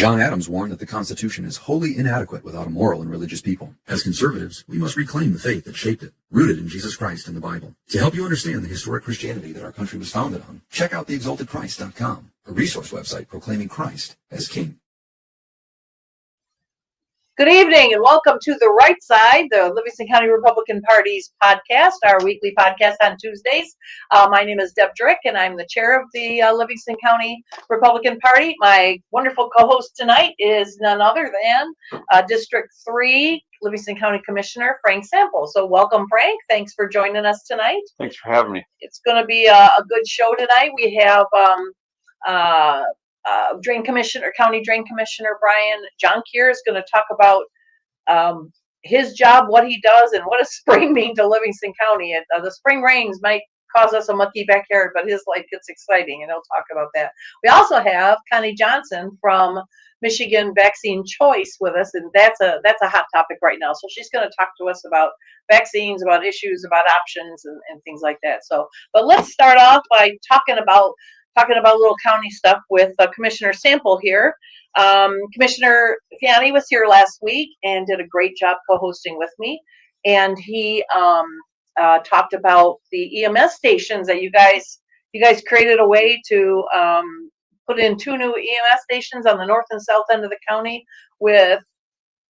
John Adams warned that the Constitution is wholly inadequate without a moral and religious people. As conservatives, we must reclaim the faith that shaped it, rooted in Jesus Christ and the Bible. To help you understand the historic Christianity that our country was founded on, check out theexaltedchrist.com, a resource website proclaiming Christ as King. Good evening and welcome to The Right Side, the Livingston County Republican Party's podcast, our weekly podcast on Tuesdays. My name is Deb Drick and I'm the chair of the Livingston County Republican Party. My wonderful co-host tonight is none other than District 3 Livingston County Commissioner Frank Sample. So welcome, Frank. Thanks for joining us tonight. Thanks for having me. It's going to be a good show tonight. We have County Drain Commissioner Brian Jonckheere is going to talk about his job, what he does, and what does spring mean to Livingston County. The spring rains might cause us a mucky backyard, but his life gets exciting, and he'll talk about that. We also have Connie Johnson from Michigan Vaccine Choice with us, and that's a hot topic right now. So she's going to talk to us about vaccines, about issues, about options, and things like that. So, but let's start off by talking about little county stuff with Commissioner Sample here. Commissioner Fiani was here last week and did a great job co-hosting with me. And he talked about the EMS stations that you guys created a way to put in 2 new EMS stations on the north and south end of the county with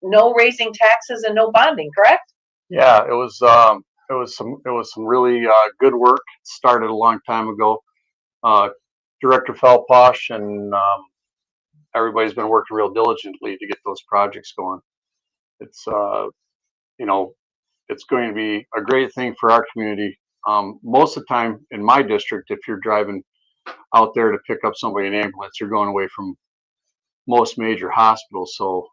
no raising taxes and no bonding, correct? Yeah, it was some really good work. It started a long time ago. Director Felposh and everybody's been working real diligently to get those projects going. It's it's going to be a great thing for our community. Most of the time in my district, if you're driving out there to pick up somebody in an ambulance, you're going away from most major hospitals. So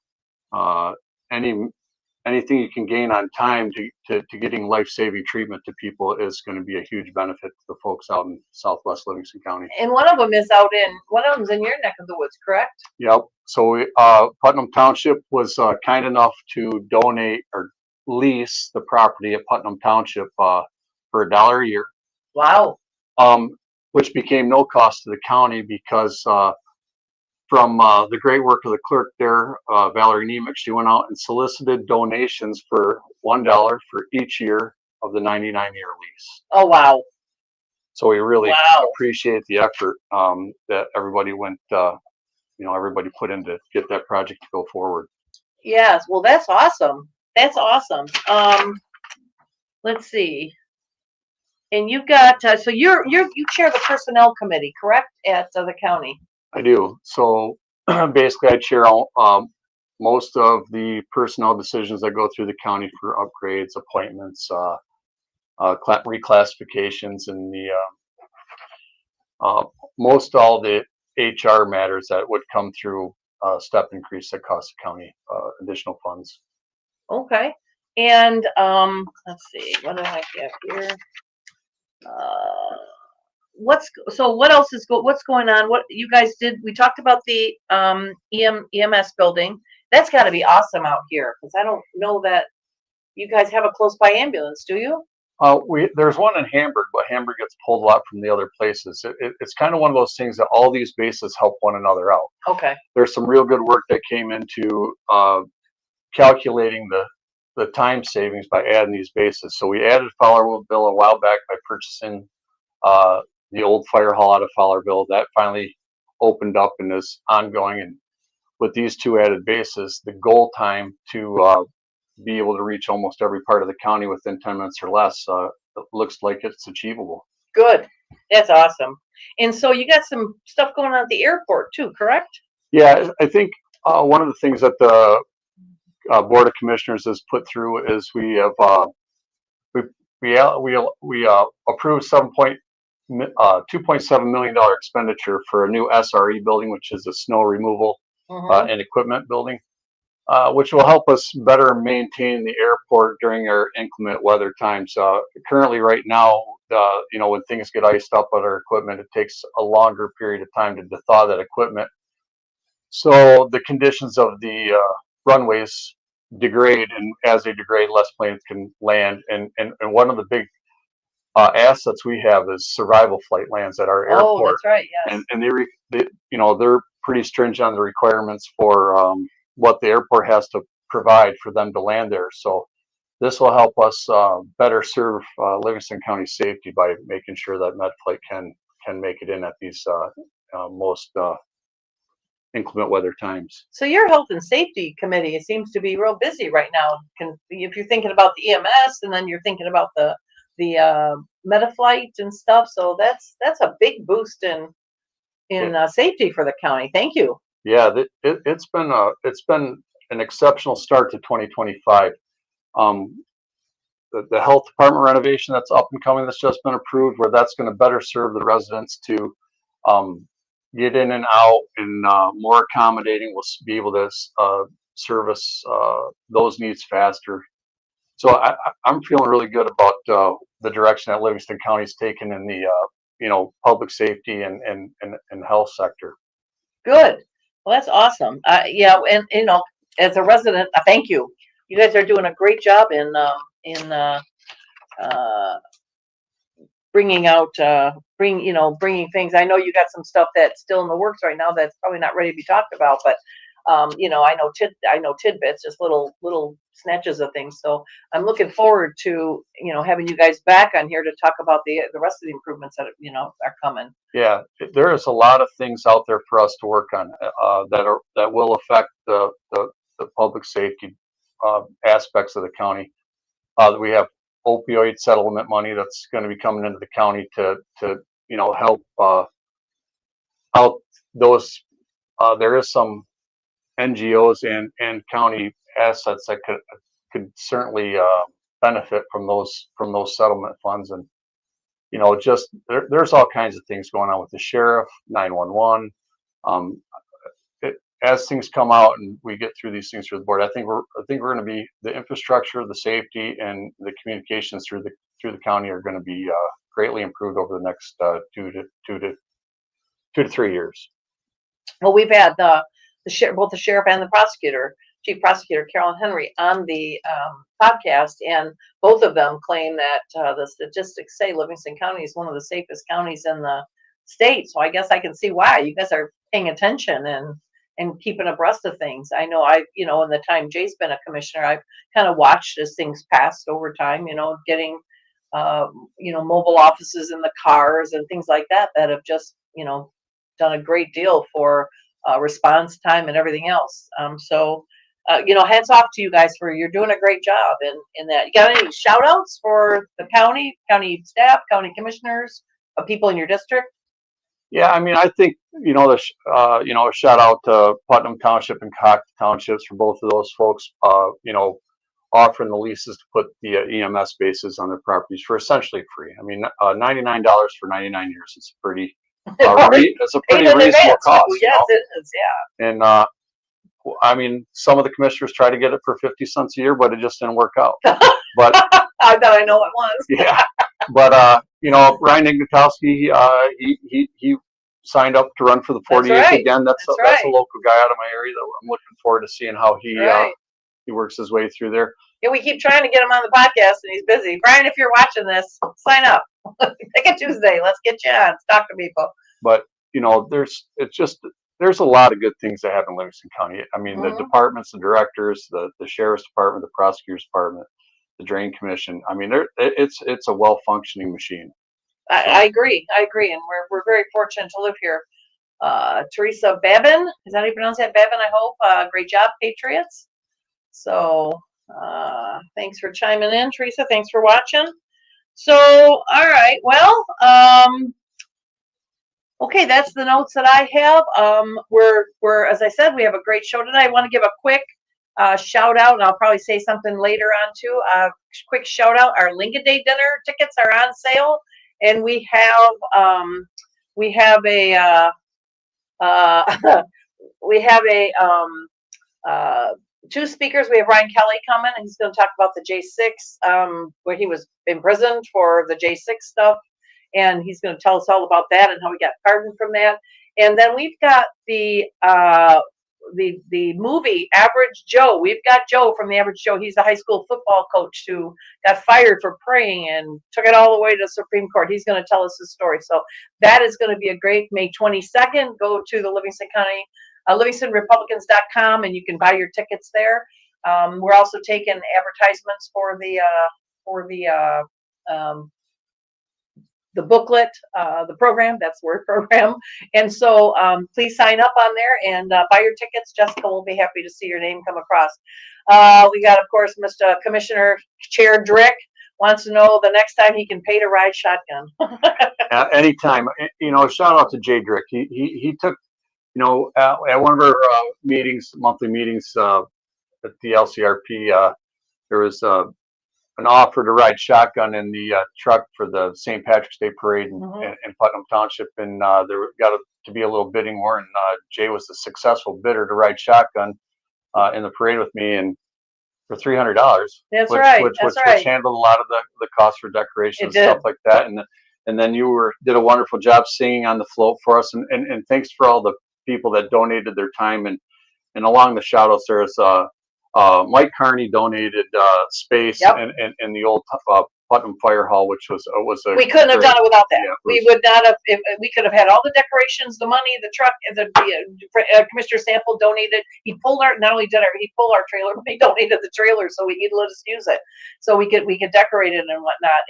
anything you can gain on time to getting life-saving treatment to people is going to be a huge benefit to the folks out in Southwest Livingston County. And one of them's in your neck of the woods, correct? Yep. So Putnam Township was kind enough to donate or lease the property at Putnam Township for $1 a year. Wow. Which became no cost to the county because from the great work of the clerk there, Valerie Nemec, she went out and solicited donations for $1 for each year of the 99-year lease. Oh, wow. So we really appreciate the effort that everybody everybody put in to get that project to go forward. Yes, well, that's awesome. That's awesome. Let's see. And you've got, so you chair the personnel committee, correct, at the county? I do. So basically I chair most of the personnel decisions that go through the county for upgrades, appointments, reclassifications, and the most all the HR matters that would come through step increase that cost the county additional funds. Okay. And let's see, what do I get here? What's going on? What you guys did? We talked about the EMS building. That's got to be awesome out here, because I don't know that you guys have a close by ambulance, do you? There's one in Hamburg, but Hamburg gets pulled a lot from the other places. It's kind of one of those things that all these bases help one another out. Okay. There's some real good work that came into calculating the time savings by adding these bases. So we added Fowlerville a while back by purchasing the old fire hall out of Fowlerville. That finally opened up and is ongoing. And with these 2 added bases, the goal time to be able to reach almost every part of the county within 10 minutes or less, it looks like it's achievable. Good. That's awesome. And so you got some stuff going on at the airport too, correct? Yeah, I think one of the things that the Board of Commissioners has put through is we have we approved $2.7 million expenditure for a new SRE building, which is a snow removal and equipment building, which will help us better maintain the airport during our inclement weather times. Currently, right now, when things get iced up with our equipment, it takes a longer period of time to thaw that equipment. So the conditions of the runways degrade, and as they degrade, less planes can land. And one of the big assets we have is survival flight lands at our airport. Oh, that's right. Yes. And they're pretty stringent on the requirements for what the airport has to provide for them to land there. So this will help us better serve Livingston County safety by making sure that MedFlight can make it in at these most inclement weather times. So your health and safety committee seems to be real busy right now. If you're thinking about the EMS and then you're thinking about the MetaFlight and stuff, so that's a big boost in safety for the county. Thank you. Yeah, it's been an exceptional start to 2025. The health department renovation that's up and coming, that's just been approved, where that's going to better serve the residents to get in and out, and more accommodating. We'll be able to service those needs faster. So I'm feeling really good about the direction that Livingston County's taken in the public safety and health sector. Good. Well, that's awesome. Yeah, and as a resident, thank you. You guys are doing a great job in bringing things. I know you got some stuff that's still in the works right now that's probably not ready to be talked about, but I know tidbits, just little snatches of things. So I'm looking forward to having you guys back on here to talk about the rest of the improvements that are coming. Yeah, there is a lot of things out there for us to work on that will affect the public safety aspects of the county. We have opioid settlement money that's going to be coming into the county to help out those. There is some NGOs and county assets that could certainly benefit from those settlement funds, and there's all kinds of things going on with the sheriff, 911. As things come out and we get through these things through the board, I think we're going to be, the infrastructure, the safety, and the communications through the county are going to be greatly improved over the next 2 to 3 years. Well, we've had both the sheriff and the chief prosecutor Carolyn Henry on the podcast, and both of them claim that the statistics say Livingston County is one of the safest counties in the state. So I guess I can see why you guys are paying attention and keeping abreast of things. I know in the time Jay's been a commissioner, I've kind of watched as things passed over time, getting mobile offices in the cars and things like that have just done a great deal for response time and everything else. So hats off to you guys you're doing a great job in that. You got any shout outs for the county staff, county commissioners, people in your district? Yeah, I mean, I think a shout out to Putnam Township and Cox Townships for both of those folks, offering the leases to put the EMS bases on their properties for essentially free. I mean, $99 for 99 years is pretty. It's a pretty reasonable cost. Yes, it is. Yeah. And I mean, some of the commissioners try to get it for 50 cents a year, but it just didn't work out. But I bet I know it was. Yeah. But Ryan Ignatowski, he signed up to run for the 48th again. That's a local guy out of my area that I'm looking forward to seeing how he works his way through there. Yeah, we keep trying to get him on the podcast, and he's busy. Brian, if you're watching this, sign up. Pick a Tuesday. Let's get you on. Talk to people. But there's a lot of good things that happen in Livingston County. I mean, the departments, the directors, the sheriff's department, the prosecutor's department, the drain commission. I mean, it's a well-functioning machine. I agree, and we're very fortunate to live here. Teresa Babin, is that how you pronounce that? Babin, I hope. Great job, Patriots. So thanks for chiming in, Teresa. Thanks for watching. So, all right, well, okay, that's the notes that I have. We're as I said, we have a great show tonight. I want to give a quick shout out, and I'll probably say something later on too. Quick shout out: our Lincoln Day dinner tickets are on sale, and we have two speakers. We have Ryan Kelly coming, and he's going to talk about the J6, where he was imprisoned for the J6 stuff, and he's going to tell us all about that and how he got pardoned from that. And then we've got the movie Average Joe. We've got Joe from the Average Joe. He's a high school football coach who got fired for praying and took it all the way to the Supreme Court. He's going to tell us his story. So that is going to be a great May 22nd. Go to the Livingston County, LivingstonRepublicans.com, and you can buy your tickets there. We're also taking advertisements for the booklet, the program, that's the word, program. And so please sign up on there and buy your tickets. Jessica will be happy to see your name come across. We got, of course, Mr. Commissioner Chair Drick wants to know the next time he can pay to ride shotgun. Anytime. Shout out to Jay Drick. He took, at one of our monthly meetings at the LCRP, there was an offer to ride shotgun in the truck for the St. Patrick's Day Parade in Putnam Township, and there got to be a little bidding war, and Jay was the successful bidder to ride shotgun in the parade with me, and for $300. That's which, right. Which right. handled a lot of the cost for decoration and stuff like that, and then you did a wonderful job singing on the float for us, and thanks for all the people that donated their time, and along the shout outs there's Mike Carney donated space in the old Putnam Fire Hall, which was we couldn't have done it without that. Yeah, we would not have. We could have had all the decorations, the money, the truck. Commissioner Sample donated. He pulled our he pulled our trailer, but he donated the trailer, so he'd let us use it, so we could decorate it and whatnot.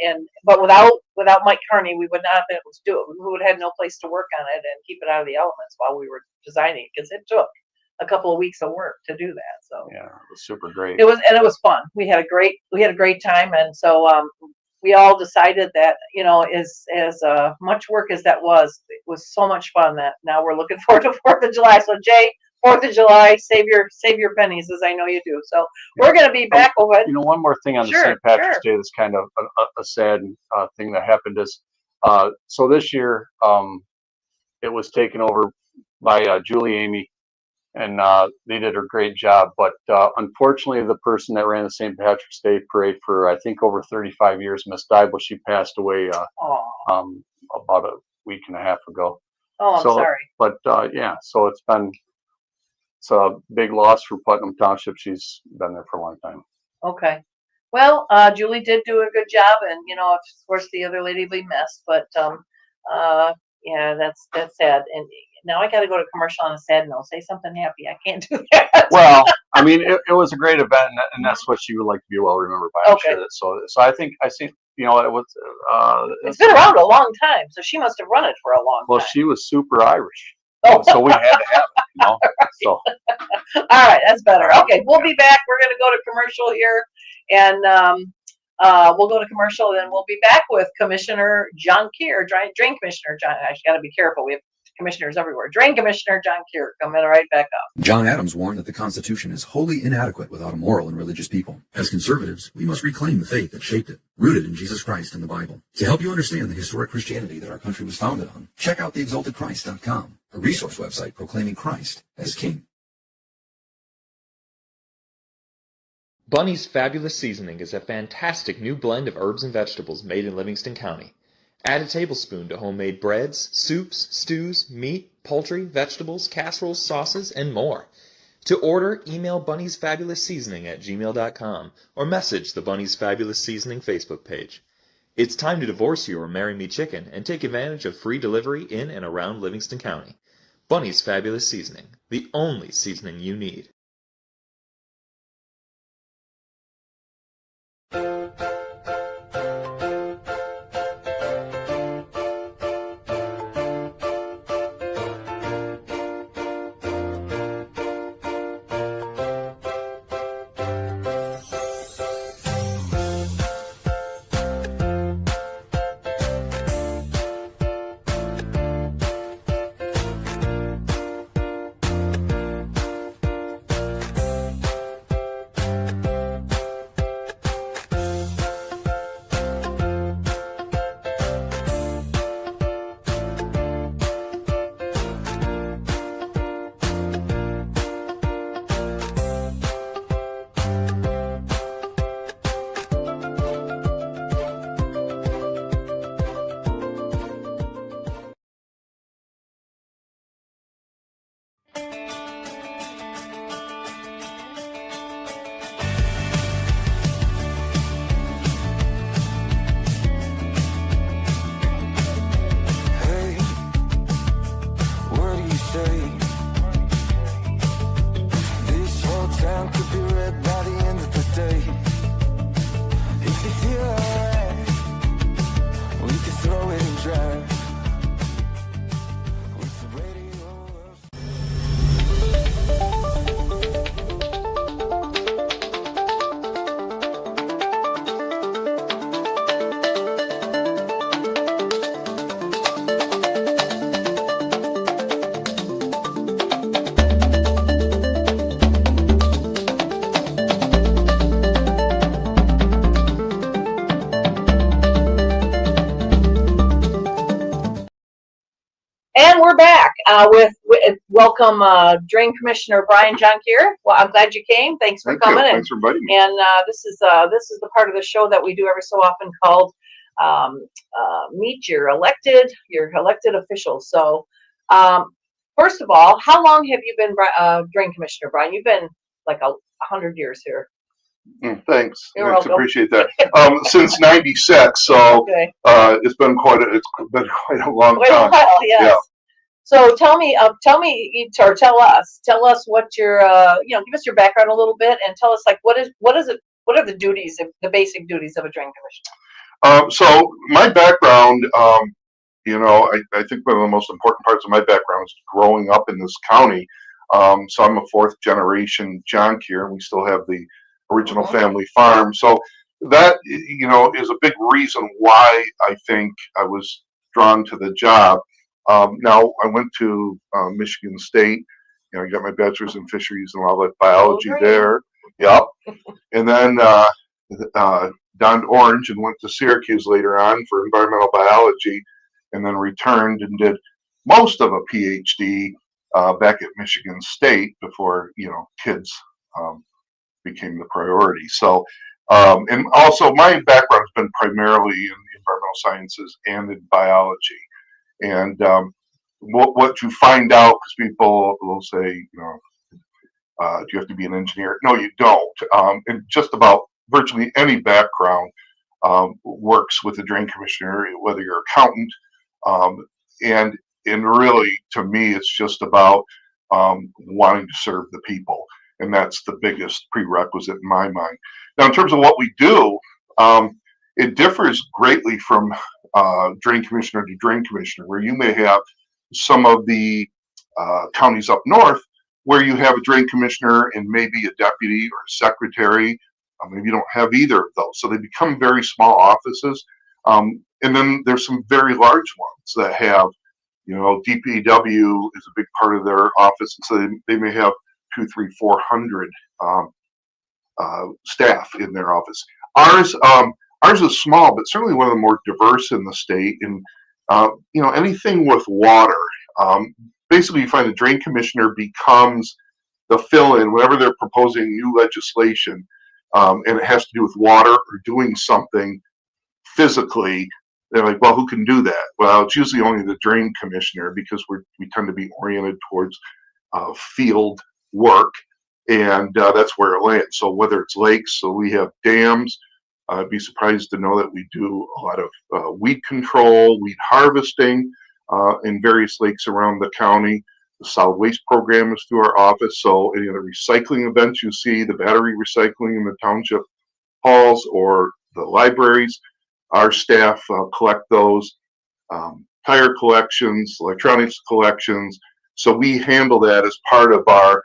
But without Mike Carney, we would not have been able to do it. We would have had no place to work on it and keep it out of the elements while we were designing it, because it took a couple of weeks of work to do that. So yeah, it was super great. It was fun. We had a great time, and so we all decided that, as much work as that was, it was so much fun that now we're looking forward to 4th of July. So Jay, 4th of July, save your pennies, as I know you do. So we're going to be back over. One more thing on the St. Patrick's Day that's kind of a sad thing that happened is, so this year it was taken over by Julie Amy, and they did a great job. But unfortunately, the person that ran the St. Patrick's Day Parade for, I think, over 35 years, Miss Dybel, she passed away about a week and a half ago. Oh, I'm sorry. But so it's a big loss for Putnam Township. She's been there for a long time. Okay. Well, Julie did do a good job, and of course the other lady we missed, but yeah, that's sad. And now I got to go to commercial on a sad note. Say something happy. I can't do that. Well, I mean, it was a great event, and that's what she would like to be well remembered by. I'm sure. So I think it was. It's been around a long time, so she must have run it for a long time. Well, she was super Irish, so we had to have it. Right. So. All right, that's better. Okay, we'll be back. We're going to go to commercial here, and we'll go to commercial, and then we'll be back with Commissioner Jonckheere, Drain Commissioner John. I got to be careful. We have commissioners everywhere. Drain Commissioner Jonckheere coming right back up. John Adams warned that the Constitution is wholly inadequate without a moral and religious people. As conservatives, we must reclaim the faith that shaped it, rooted in Jesus Christ and the Bible. To help you understand the historic Christianity that our country was founded on, check out theexaltedchrist.com, a resource website proclaiming Christ as King. Bunny's Fabulous Seasoning is a fantastic new blend of herbs and vegetables made in Livingston County. Add a tablespoon to homemade breads, soups, stews, meat, poultry, vegetables, casseroles, sauces, and more. To order, email Bunny's Fabulous Seasoning at gmail.com or message the Bunny's Fabulous Seasoning Facebook page. It's time to divorce your Marry Me Chicken and take advantage of free delivery in and around Livingston County. Bunny's Fabulous Seasoning, the only seasoning you need. with welcome Drain Commissioner Brian Jonckheere. Well, I'm glad you came. Thanks for coming. Thanks for inviting me. And this is the part of the show that we do every so often called meet your elected officials. So first of all, how long have you been Drain Commissioner, Brian? You've been like 100 years here. Thanks. You're Thanks. welcome. Appreciate that. Since '96, so Okay. it's been quite a long Wait a time. while, yes. Yeah. So tell us what your give us your background a little bit and tell us like what are the duties, the basic duties of a drain commissioner? So my background, I think one of the most important parts of my background is growing up in this county. So I'm a fourth generation Jonckheere, and we still have the original family farm. So that, is a big reason why I think I was drawn to the job. Now I went to Michigan State. I got my bachelor's in fisheries and wildlife biology there. Yep. And then donned orange and went to Syracuse later on for environmental biology, and then returned and did most of a PhD back at Michigan State before kids became the priority. So and also my background has been primarily in environmental sciences and in biology. And what you find out, because people will say, do you have to be an engineer? No, you don't. And just about virtually any background works with the drain commissioner, whether you're an accountant. And really, to me, it's just about wanting to serve the people. And that's the biggest prerequisite in my mind. Now, in terms of what we do, it differs greatly from drain commissioner to drain commissioner, where you may have some of the counties up north where you have a drain commissioner and maybe a deputy or a secretary. Maybe you don't have either of those. So they become very small offices. And then there's some very large ones that have, DPW is a big part of their office. And so they may have 200, 300, 400 staff in their office. Ours is small, but certainly one of the more diverse in the state. And, anything with water, basically you find the drain commissioner becomes the fill-in whenever they're proposing new legislation, and it has to do with water or doing something physically. They're like, well, who can do that? Well, it's usually only the drain commissioner, because we tend to be oriented towards field work, and that's where it lands. So whether it's lakes, so we have dams. I'd be surprised to know that we do a lot of weed control, weed harvesting in various lakes around the county. The solid waste program is through our office. So any of the recycling events you see, the battery recycling in the township halls or the libraries, our staff collect those. Tire collections, electronics collections. So we handle that as part of our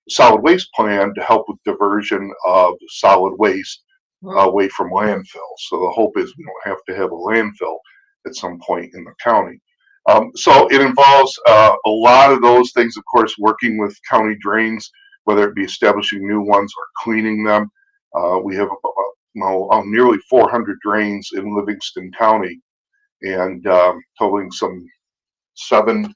solid waste plan to help with diversion of solid waste away from landfill. So the hope is we don't have to have a landfill at some point in the county. So it involves a lot of those things, of course, working with county drains, whether it be establishing new ones or cleaning them. We have about nearly 400 drains in Livingston County, and totaling some 700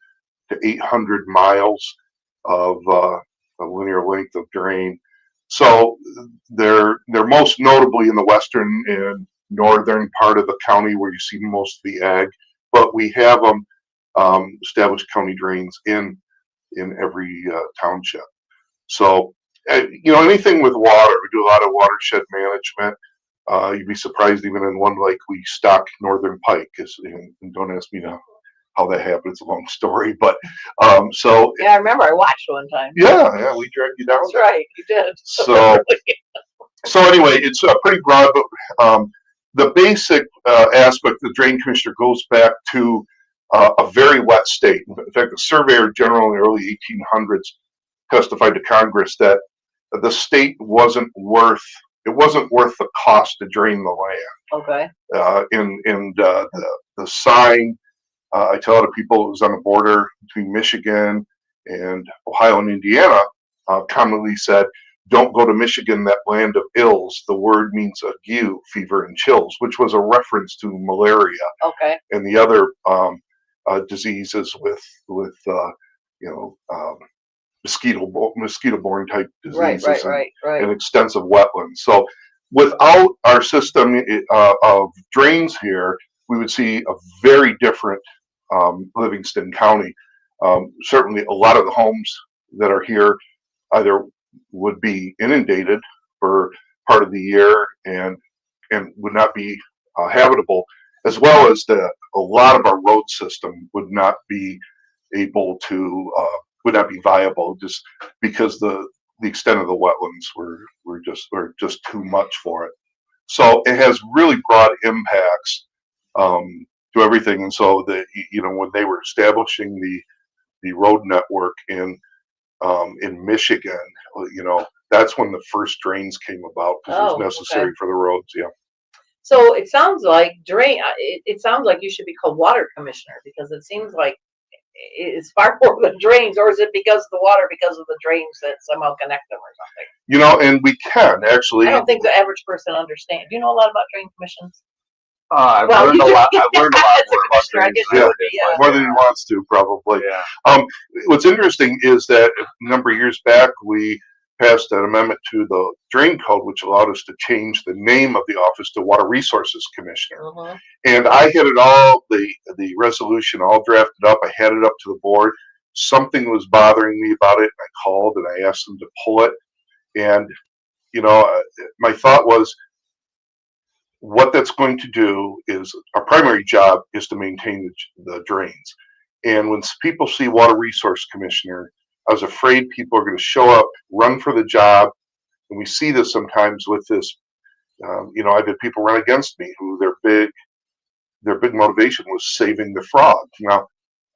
to 800 miles of a linear length of drain. So they're most notably in the western and northern part of the county where you see most of the ag, but we have them established county drains in every township. So anything with water, we do a lot of watershed management. You'd be surprised, even in one lake we stock northern pike. And don't ask me how that happened. It's a long story, but so Yeah, I remember I watched one time. yeah, we dragged you down. That's right, you did. So anyway, it's pretty broad, but the basic aspect of the drain commissioner goes back to a very wet state. In fact, the Surveyor General in the early 1800s testified to Congress that the state wasn't worth the cost to drain the land. Okay. The sign, I tell other people, it was on the border between Michigan and Ohio and Indiana, commonly said, "Don't go to Michigan, that land of ills." The word means ague, fever, and chills, which was a reference to malaria Okay. and the other diseases with mosquito-borne type Right, diseases right. and extensive wetlands. So without our system of drains here, we would see a very different Livingston County. Certainly a lot of the homes that are here either would be inundated for part of the year and would not be habitable, as well as a lot of our road system would not be able to would not be viable, just because the extent of the wetlands were just too much for it. So it has really broad impacts to everything. And so when they were establishing the road network in Michigan, that's when the first drains came about, because it was necessary for the roads. Yeah. So it sounds like it sounds like you should be called water commissioner, because it seems like it's far more than drains, or is it because of the water, because of the drains that somehow connect them or something? And we can actually. I don't think the average person understands. Do you know a lot about drain commissions? I've learned a lot more about drains. More than he wants to, probably. Yeah. What's interesting is that a number of years back, we passed an amendment to the drain code, which allowed us to change the name of the office to Water Resources Commissioner. Uh-huh. And I had it all, the resolution all drafted up. I had it up to the board. Something was bothering me about it. I called and I asked them to pull it. And, my thought was, what that's going to do is, our primary job is to maintain the drains. And when people see Water Resource Commissioner, I was afraid people are going to show up, run for the job. And we see this sometimes with this, I've had people run against me who their big motivation was saving the frogs. Now,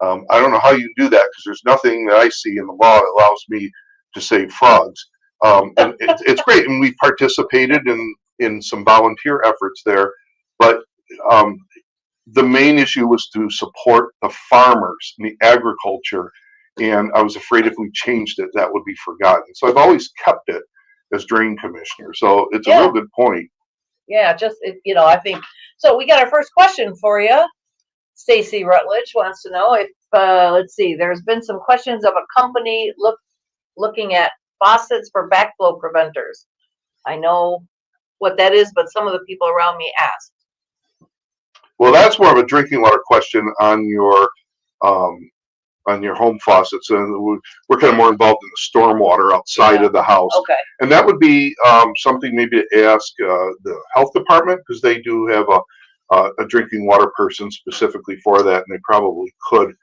I don't know how you do that, because there's nothing that I see in the law that allows me to save frogs. And it's great. And we participated in some volunteer efforts there. But the main issue was to support the farmers and the agriculture. And I was afraid if we changed it, that would be forgotten. So I've always kept it as drain commissioner. So it's a real good point. Yeah, I think so. We got our first question for you. Stacy Rutledge wants to know if, let's see, there's been some questions of a company looking at faucets for backflow preventers. I know what that is, but some of the people around me asked. Well, that's more of a drinking water question on your home faucets, and we're kind of more involved in the stormwater outside of the house. Okay. And that would be something maybe to ask the health department, because they do have a drinking water person specifically for that, and they probably could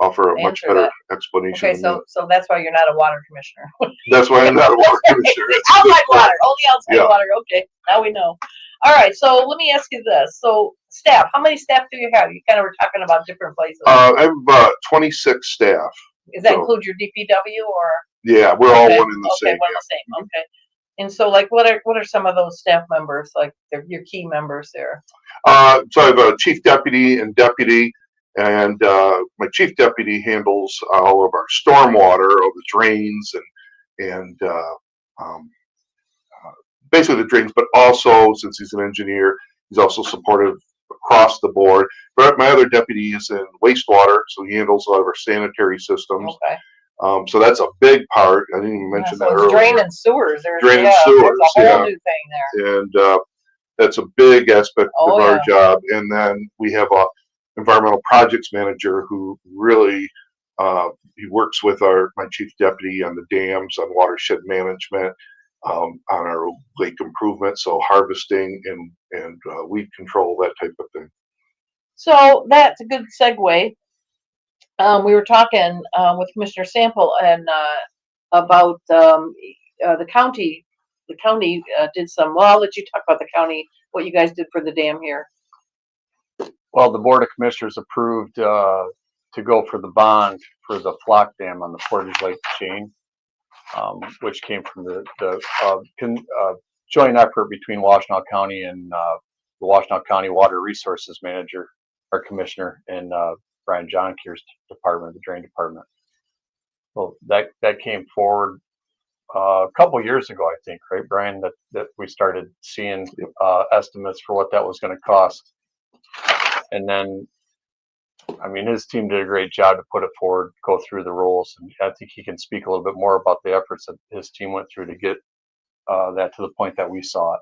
offer a much better explanation. Okay, so that's why you're not a water commissioner. That's why I'm not a water commissioner. Outside water, only outside water. Okay, now we know. All right, so let me ask you this. So staff, how many staff do you have? You kind of were talking about different places. I have 26 staff. Does that include your DPW or? Yeah, we're all one in the same. Okay, one in the same. Okay. And so, like, what are some of those staff members, like your key members there? So I have a chief deputy and deputy, and my chief deputy handles all of our stormwater, all the drains, and basically the drains. But also, since he's an engineer, he's also supportive across the board. But my other deputy is in wastewater, so he handles a lot of our sanitary systems. Okay. So that's a big part. I didn't even mention that earlier. Drain and sewers. There's a whole new thing there. And that's a big aspect of our job. And then we have a environmental projects manager who really he works with my chief deputy on the dams, on watershed management, on our lake improvement, so harvesting and weed control, that type of thing. So that's a good segue. We were talking with Commissioner Sample and about the county. The county did some. Well, I'll let you talk about the county, what you guys did for the dam here. Well, the Board of Commissioners approved to go for the bond for the Flock Dam on the Portage Lake chain, which came from the joint effort between Washtenaw County and the Washtenaw County Water Resources Manager, our commissioner, and Brian Jonckheere's department, the drain department. Well, that came forward a couple years ago, I think, right, Brian, that we started seeing estimates for what that was going to cost. And then I mean, his team did a great job to put it forward, go through the roles, and I think he can speak a little bit more about the efforts that his team went through to get that to the point that we saw it.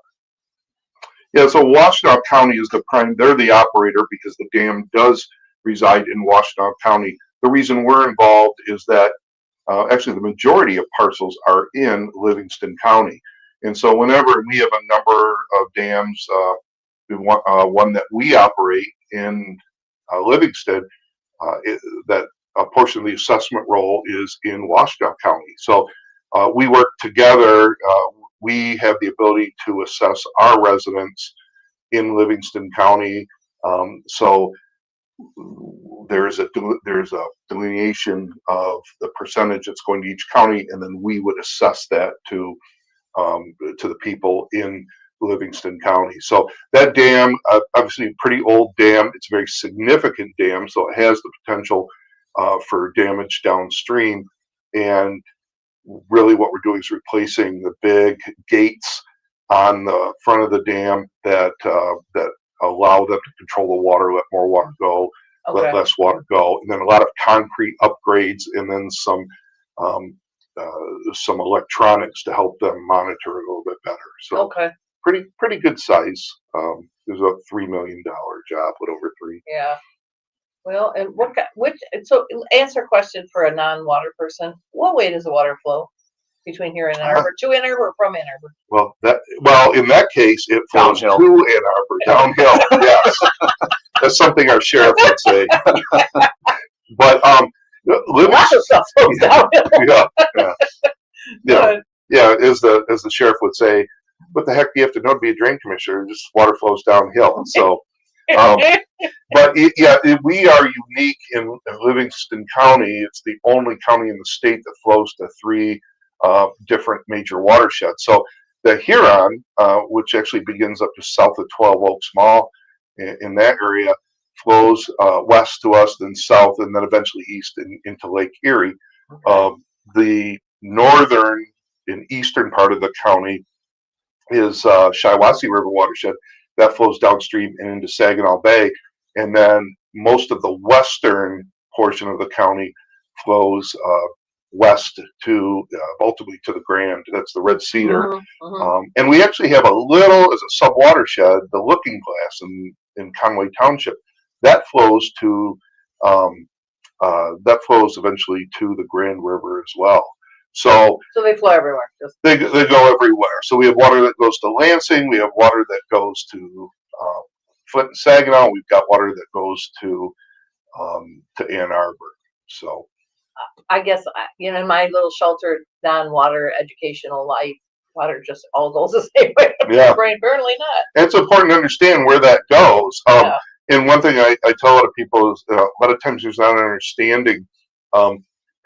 Yeah, so Washtenaw County is the prime, they're the operator because the dam does reside in Washtenaw County. The reason we're involved is that actually the majority of parcels are in Livingston County. And so whenever we have a number of dams, one that we operate in Livingston, that a portion of the assessment role is in Washtenaw County. So we work together. We have the ability to assess our residents in Livingston County. So there's a delineation of the percentage that's going to each county, and then we would assess that to the people in Livingston County. So that dam, obviously a pretty old dam. It's a very significant dam, so it has the potential for damage downstream. And really what we're doing is replacing the big gates on the front of the dam that allow them to control the water, let more water go, let less water go, and then a lot of concrete upgrades, and then some electronics to help them monitor it a little bit better. So pretty good size. It was a $3 million job, but over three. Yeah. Well, and so answer question for a non-water person. What way does the water flow between here and Ann Arbor? To Ann Arbor or from Ann Arbor? Well, in that case, it flows downhill. To Ann Arbor, downhill. Yes, that's something our sheriff would say. But Lots of stuff flows downhill. Yeah. As the sheriff would say, what the heck do you have to know to be a drain commissioner? Just water flows downhill. So. But we are unique in Livingston County. It's the only county in the state that flows to three different major watersheds. So the Huron, which actually begins up just south of 12 Oaks Mall, in that area, flows west to us, then south, and then eventually east into Lake Erie. The northern and eastern part of the county is Shiawassee River watershed. That flows downstream and into Saginaw Bay. And then most of the western portion of the county flows west to ultimately to the Grand. That's the Red Cedar. And we actually have a little, as a sub-watershed, the Looking Glass in Conway Township. That flows to eventually to the Grand River as well. So they flow everywhere. They go everywhere. So we have water that goes to Lansing. We have water that goes to Flint and Saginaw. We've got water that goes to Ann Arbor. So I guess in my little sheltered non-water educational life, water just all goes the same way. Yeah, apparently not. And it's important to understand where that goes. And one thing I tell a lot of people is a lot of times there's not an understanding.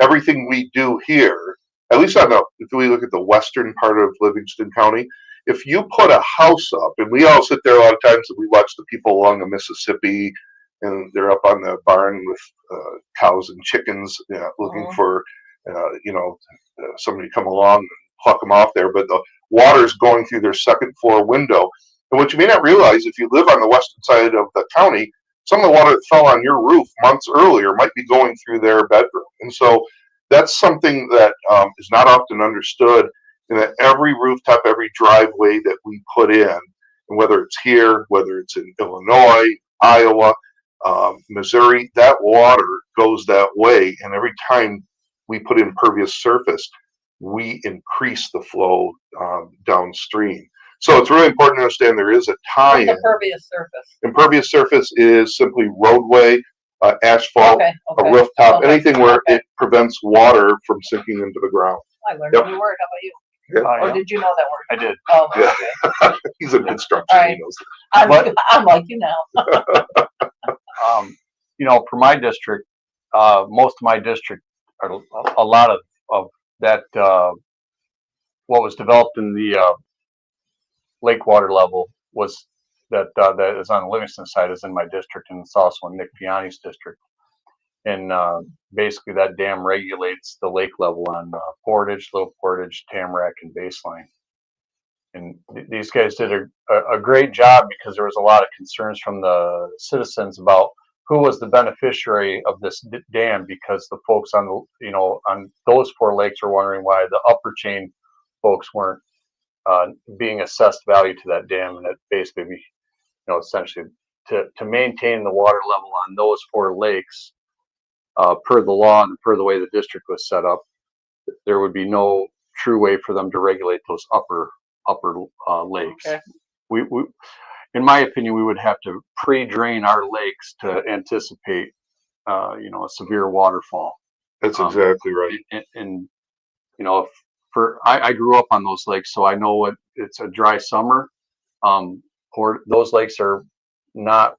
Everything we do here, at least if we look at the western part of Livingston County, if you put a house up, and we all sit there a lot of times and we watch the people along the Mississippi, and they're up on the barn with cows and chickens, looking for, somebody to come along and pluck them off there. But the water's going through their second floor window. And what you may not realize, if you live on the western side of the county, some of the water that fell on your roof months earlier might be going through their bedroom. And so that's something that is not often understood, and that every rooftop, every driveway that we put in, and whether it's here, whether it's in Illinois, Iowa, Missouri, that water goes that way. And every time we put impervious surface, we increase the flow downstream. So it's really important to understand there is a tie-in. Impervious surface. Impervious surface is simply roadway, asphalt, a rooftop, anything where it prevents water from sinking into the ground. I learned a new word. How about you? Or did you know that word? I did. Oh, Yeah. Okay. He's a construction. Right. He knows it. I'm like you now. For my district, most of my district, or a lot of that, what was developed in the lake water level was that is on the Livingston side is in my district, and it's also in Nick Piani's district. And basically that dam regulates the lake level on Portage, Little Portage, Tamarack, and Baseline. And these guys did a great job, because there was a lot of concerns from the citizens about who was the beneficiary of this dam, because the folks on the, on those 4 lakes are wondering why the upper chain folks weren't being assessed value to that dam. And it basically, essentially to maintain the water level on those 4 lakes, per the law and per the way the district was set up, there would be no true way for them to regulate those upper lakes. Okay. We in my opinion, we would have to pre-drain our lakes to anticipate, a severe waterfall. That's exactly right. And I grew up on those lakes, so I know it's a dry summer. Or those lakes are not,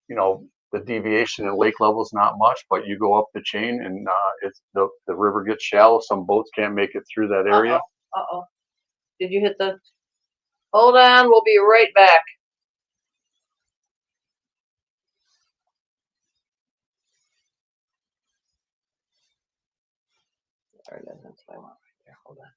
the deviation in lake level is not much, but you go up the chain and it's the river gets shallow. Some boats can't make it through that area. Uh-oh. Did you hit the? Hold on, we'll be right back. There it is. That's what I want right there. Hold on.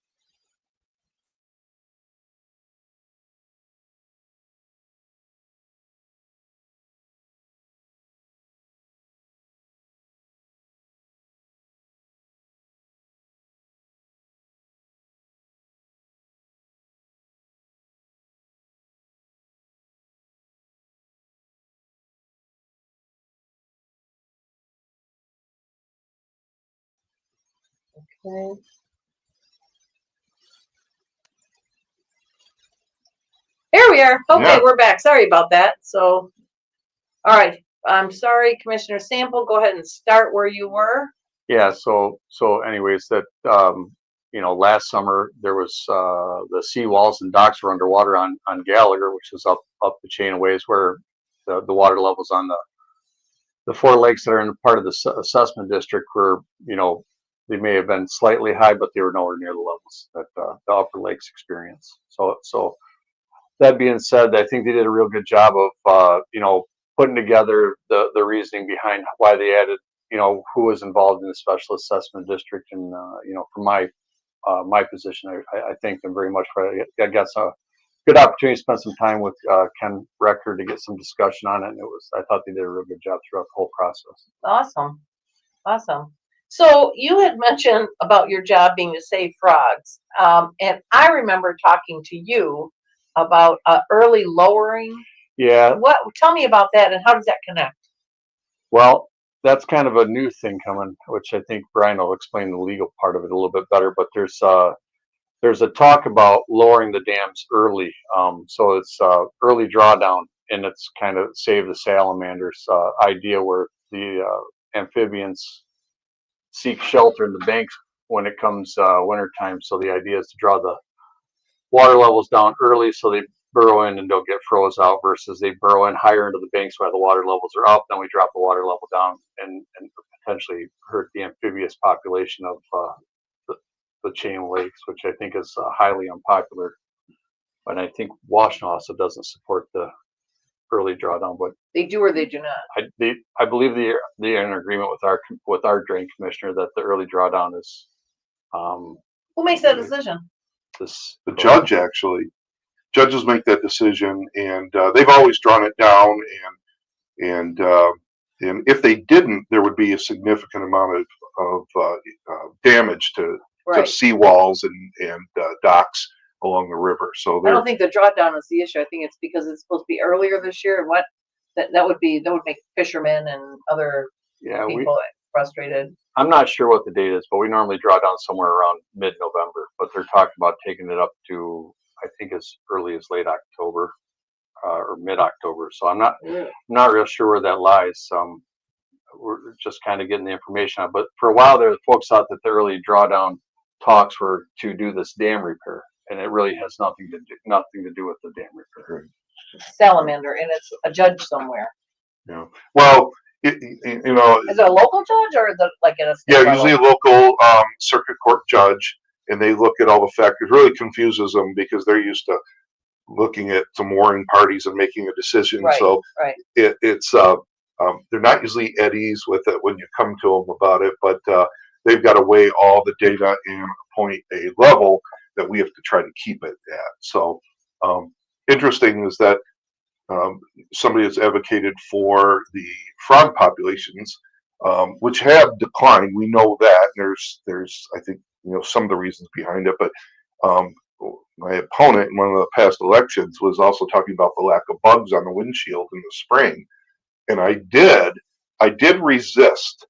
Okay. Here we are. Okay, Yeah. we're back. Sorry about that. So, all right. I'm sorry, Commissioner Sample. Go ahead and start where you were. Yeah. So anyways, that last summer there was the seawalls and docks were underwater on Gallagher, which is up the chain of ways, where the water levels on the 4 lakes that are in part of the assessment district were, they may have been slightly high, but they were nowhere near the levels that the upper lakes experience. So that being said, I think they did a real good job of putting together the reasoning behind why they added, who was involved in the special assessment district. And from my position, I thank them very much for it. I got some good opportunity to spend some time with Ken Recker to get some discussion on it, and I thought they did a real good job throughout the whole process. Awesome. So you had mentioned about your job being to save frogs, and I remember talking to you about early lowering. Yeah. Tell me about that, and how does that connect? Well, that's kind of a new thing coming, which I think Brian will explain the legal part of it a little bit better. But there's a talk about lowering the dams early. So it's early drawdown, and it's kind of save the salamanders idea, where the amphibians seek shelter in the banks when it comes wintertime. So the idea is to draw the water levels down early so they burrow in and don't get froze out, versus they burrow in higher into the banks while the water levels are up. Then we drop the water level down and potentially hurt the amphibious population of the chain lakes, which I think is highly unpopular. But I think Washington also doesn't support the early drawdown, but they do or they do not. I believe they're in agreement with our drain commissioner that the early drawdown is. Who makes that decision? The judge, actually. Judges make that decision, and they've always drawn it down. And if they didn't, there would be a significant amount of damage to seawalls and docks along the river. So I don't think the drawdown is the issue. I think it's because it's supposed to be earlier this year, and that would make fishermen and other people frustrated. I'm not sure what the date is, but we normally draw down somewhere around mid-November. But they're talking about taking it up to, I think, as early as late October or mid-October. So I'm not real sure where that lies. We're just kind of getting the information on. But for a while there, the folks thought that the early drawdown talks were to do this dam repair, and it really has nothing to do with the dam repair. Salamander, and it's a judge somewhere. Yeah. Well, is it a local judge or is it like at a state level? Usually a local circuit court judge, and they look at all the factors. Really confuses them because they're used to looking at some warring parties and making a decision. So it's they're not usually at ease with it when you come to them about it, but they've got to weigh all the data and appoint a level that we have to try to keep it at. So interesting is that somebody that's advocated for the frog populations, which have declined. We know that. There's I think some of the reasons behind it, but um, my opponent in one of the past elections was also talking about the lack of bugs on the windshield in the spring, and I did resist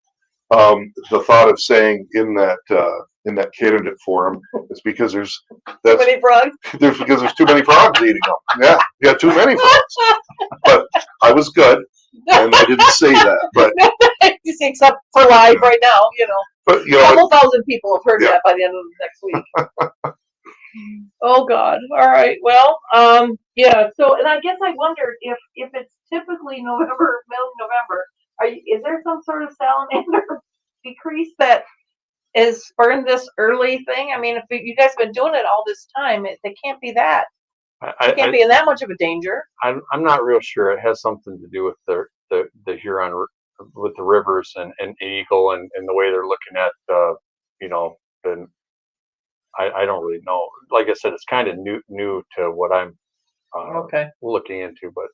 the thought of saying in that candidate forum, it's because Too many frogs. there's too many frogs eating them. Yeah, too many frogs. But I was good, and I didn't say that. But Except for live right now, but a couple thousand people have heard that by the end of next week. Oh God! All right. Well, yeah. So, and I guess I wondered if it's typically November, middle of November. Is there some sort of salamander decrease that is spurring this early thing? I mean, if you guys have been doing it all this time, they can't be that. It can't be in that much of a danger. I'm not real sure. It has something to do with the Huron, with the rivers and Eagle and the way they're looking at the I don't really know. Like I said, it's kind of new to what I'm looking into, but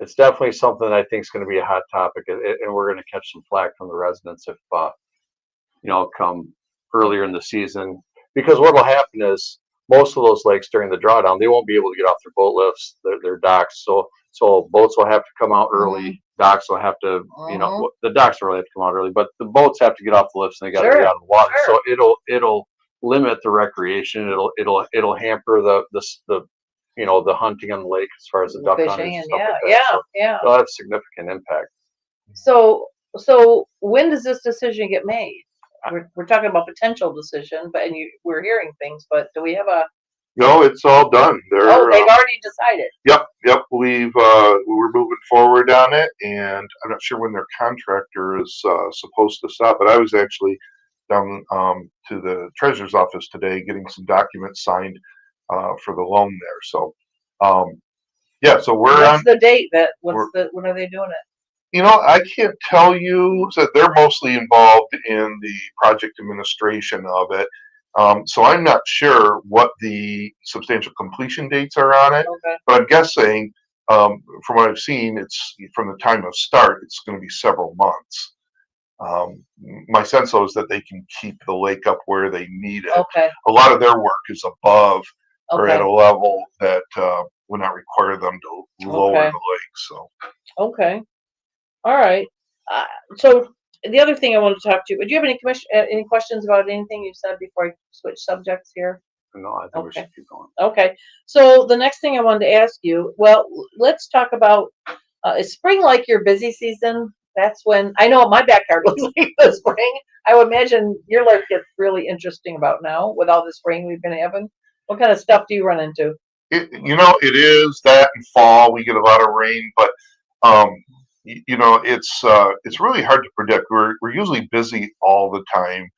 it's definitely something I think is going to be a hot topic, and we're going to catch some flack from the residents if come earlier in the season, because what will happen is most of those lakes during the drawdown, they won't be able to get off their boat lifts, their docks, so boats will have to come out early. Docks will have to, the docks don't really have to come out early, but the boats have to get off the lifts and they got to get out of the water. So it'll limit the recreation. It'll hamper the hunting on the lake as far as the duck hunting and stuff like that. Yeah. It'll have significant impact. So when does this decision get made? We're talking about potential decision, but we're hearing things. But do we have a? No, it's all done. They've already decided. Yep. We're moving forward on it, and I'm not sure when their contractor is supposed to stop. But I was actually down to the treasurer's office today, getting some documents signed for the loan there. So, so we're What's on the date when are they doing it? I can't tell you. So they're mostly involved in the project administration of it. So I'm not sure what the substantial completion dates are on it, but I'm guessing from what I've seen, it's from the time of start, it's going to be several months. My sense though is that they can keep the lake up where they need it. A lot of their work is above or at a level that would not require them to lower the lake. So. All right. So the other thing I wanted to talk to you, do you have any questions about anything you said before I switch subjects here? No, I think we should keep going. Okay. So the next thing I wanted to ask you, well, let's talk about, is spring like your busy season? That's when, I know what my backyard looks like the spring. I would imagine your life gets really interesting about now with all this rain we've been having. What kind of stuff do you run into? It is that in fall we get a lot of rain, but it's really hard to predict. We're usually busy all the time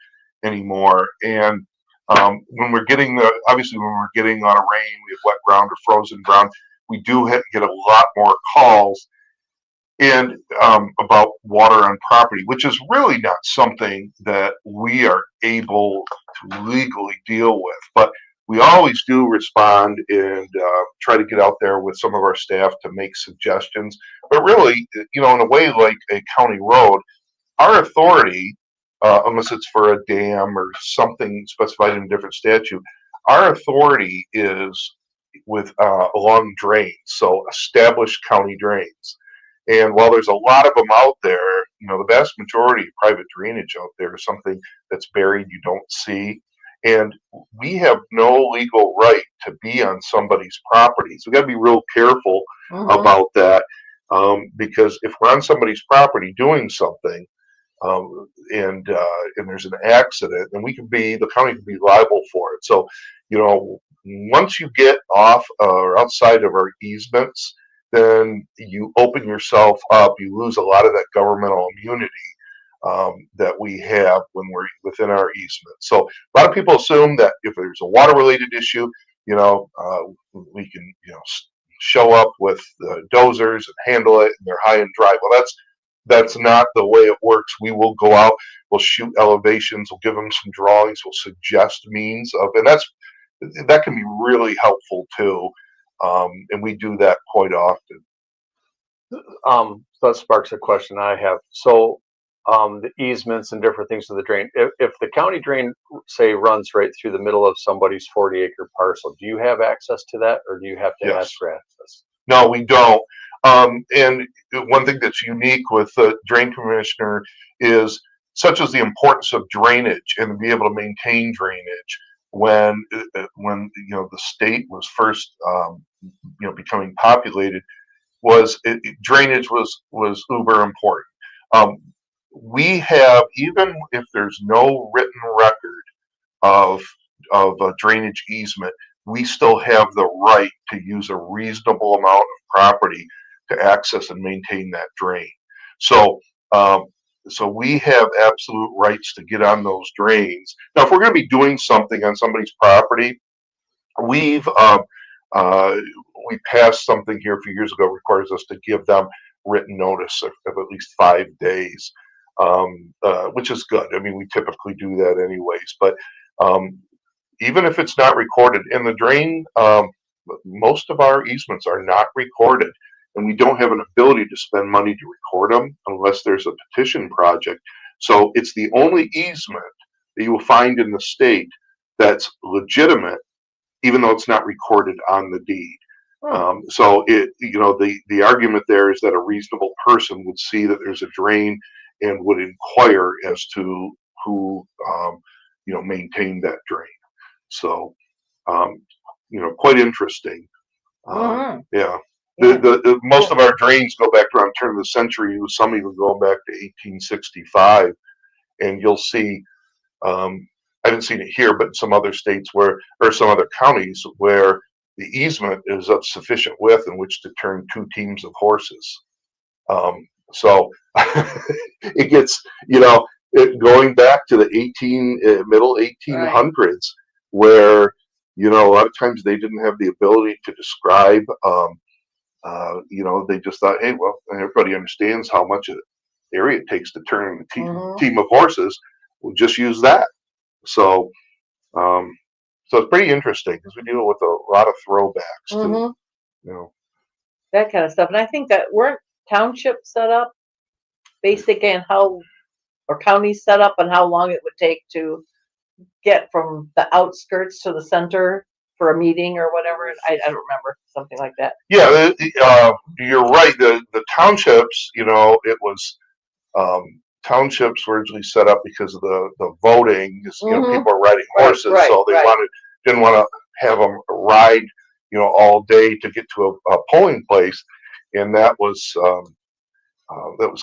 anymore, and when we're getting a lot of rain, we have wet ground or frozen ground. We do get a lot more calls and about water on property, which is really not something that we are able to legally deal with, but we always do respond and try to get out there with some of our staff to make suggestions. But really, in a way like a county road, our authority, unless it's for a dam or something specified in a different statute, our authority is with along drains, so established county drains. And while there's a lot of them out there, the vast majority of private drainage out there is something that's buried, you don't see. And we have no legal right to be on somebody's property. So we got to be real careful about that, because if we're on somebody's property doing something, and there's an accident, then the county can be liable for it. So, once you get off or outside of our easements, then you open yourself up. You lose a lot of that governmental immunity that we have when we're within our easement. So a lot of people assume that if there's a water-related issue, we can, show up with dozers and handle it, and they're high and dry. Well, that's not the way it works. We will go out, we'll shoot elevations, we'll give them some drawings, we'll suggest means of, and that can be really helpful too. And we do that quite often. That sparks a question I have. So, the easements and different things to the drain. If the county drain, say, runs right through the middle of somebody's 40-acre parcel, do you have access to that, or do you have to Yes. ask for access? No, we don't. And one thing that's unique with the drain commissioner is such as the importance of drainage and to be able to maintain drainage when the state was first becoming populated drainage was uber important. Um, we have, even if there's no written record of a drainage easement, we still have the right to use a reasonable amount of property to access and maintain that drain. So, so we have absolute rights to get on those drains. Now, if we're going to be doing something on somebody's property, we've we passed something here a few years ago requires us to give them written notice of at least 5 days, which is good. I mean, we typically do that anyways, but even if it's not recorded in the drain, most of our easements are not recorded, and we don't have an ability to spend money to record them unless there's a petition project. So it's the only easement that you will find in the state that's legitimate, even though it's not recorded on the deed. So the argument there is that a reasonable person would see that there's a drain and would inquire as to who maintained that drain. So quite interesting. Yeah. The most of our drains go back to around turn of the century. Some even go back to 1865, and you'll see. I haven't seen it here, but in some other states or some other counties where the easement is of sufficient width in which to turn 2 teams of horses. So it gets, going back to the middle 1800s, where, a lot of times they didn't have the ability to describe, they just thought, hey, well, everybody understands how much area it takes to turn a team of horses. We'll just use that. So, so it's pretty interesting because we deal with a lot of throwbacks to, that kind of stuff. And I think that weren't townships set up basically on or counties set up on how long it would take to get from the outskirts to the center for a meeting or whatever. I don't remember, something like that. Yeah, you're right. The townships, it was. Townships were originally set up because of the voting. People are riding horses, so they didn't want to have them ride, all day to get to a polling place, and that was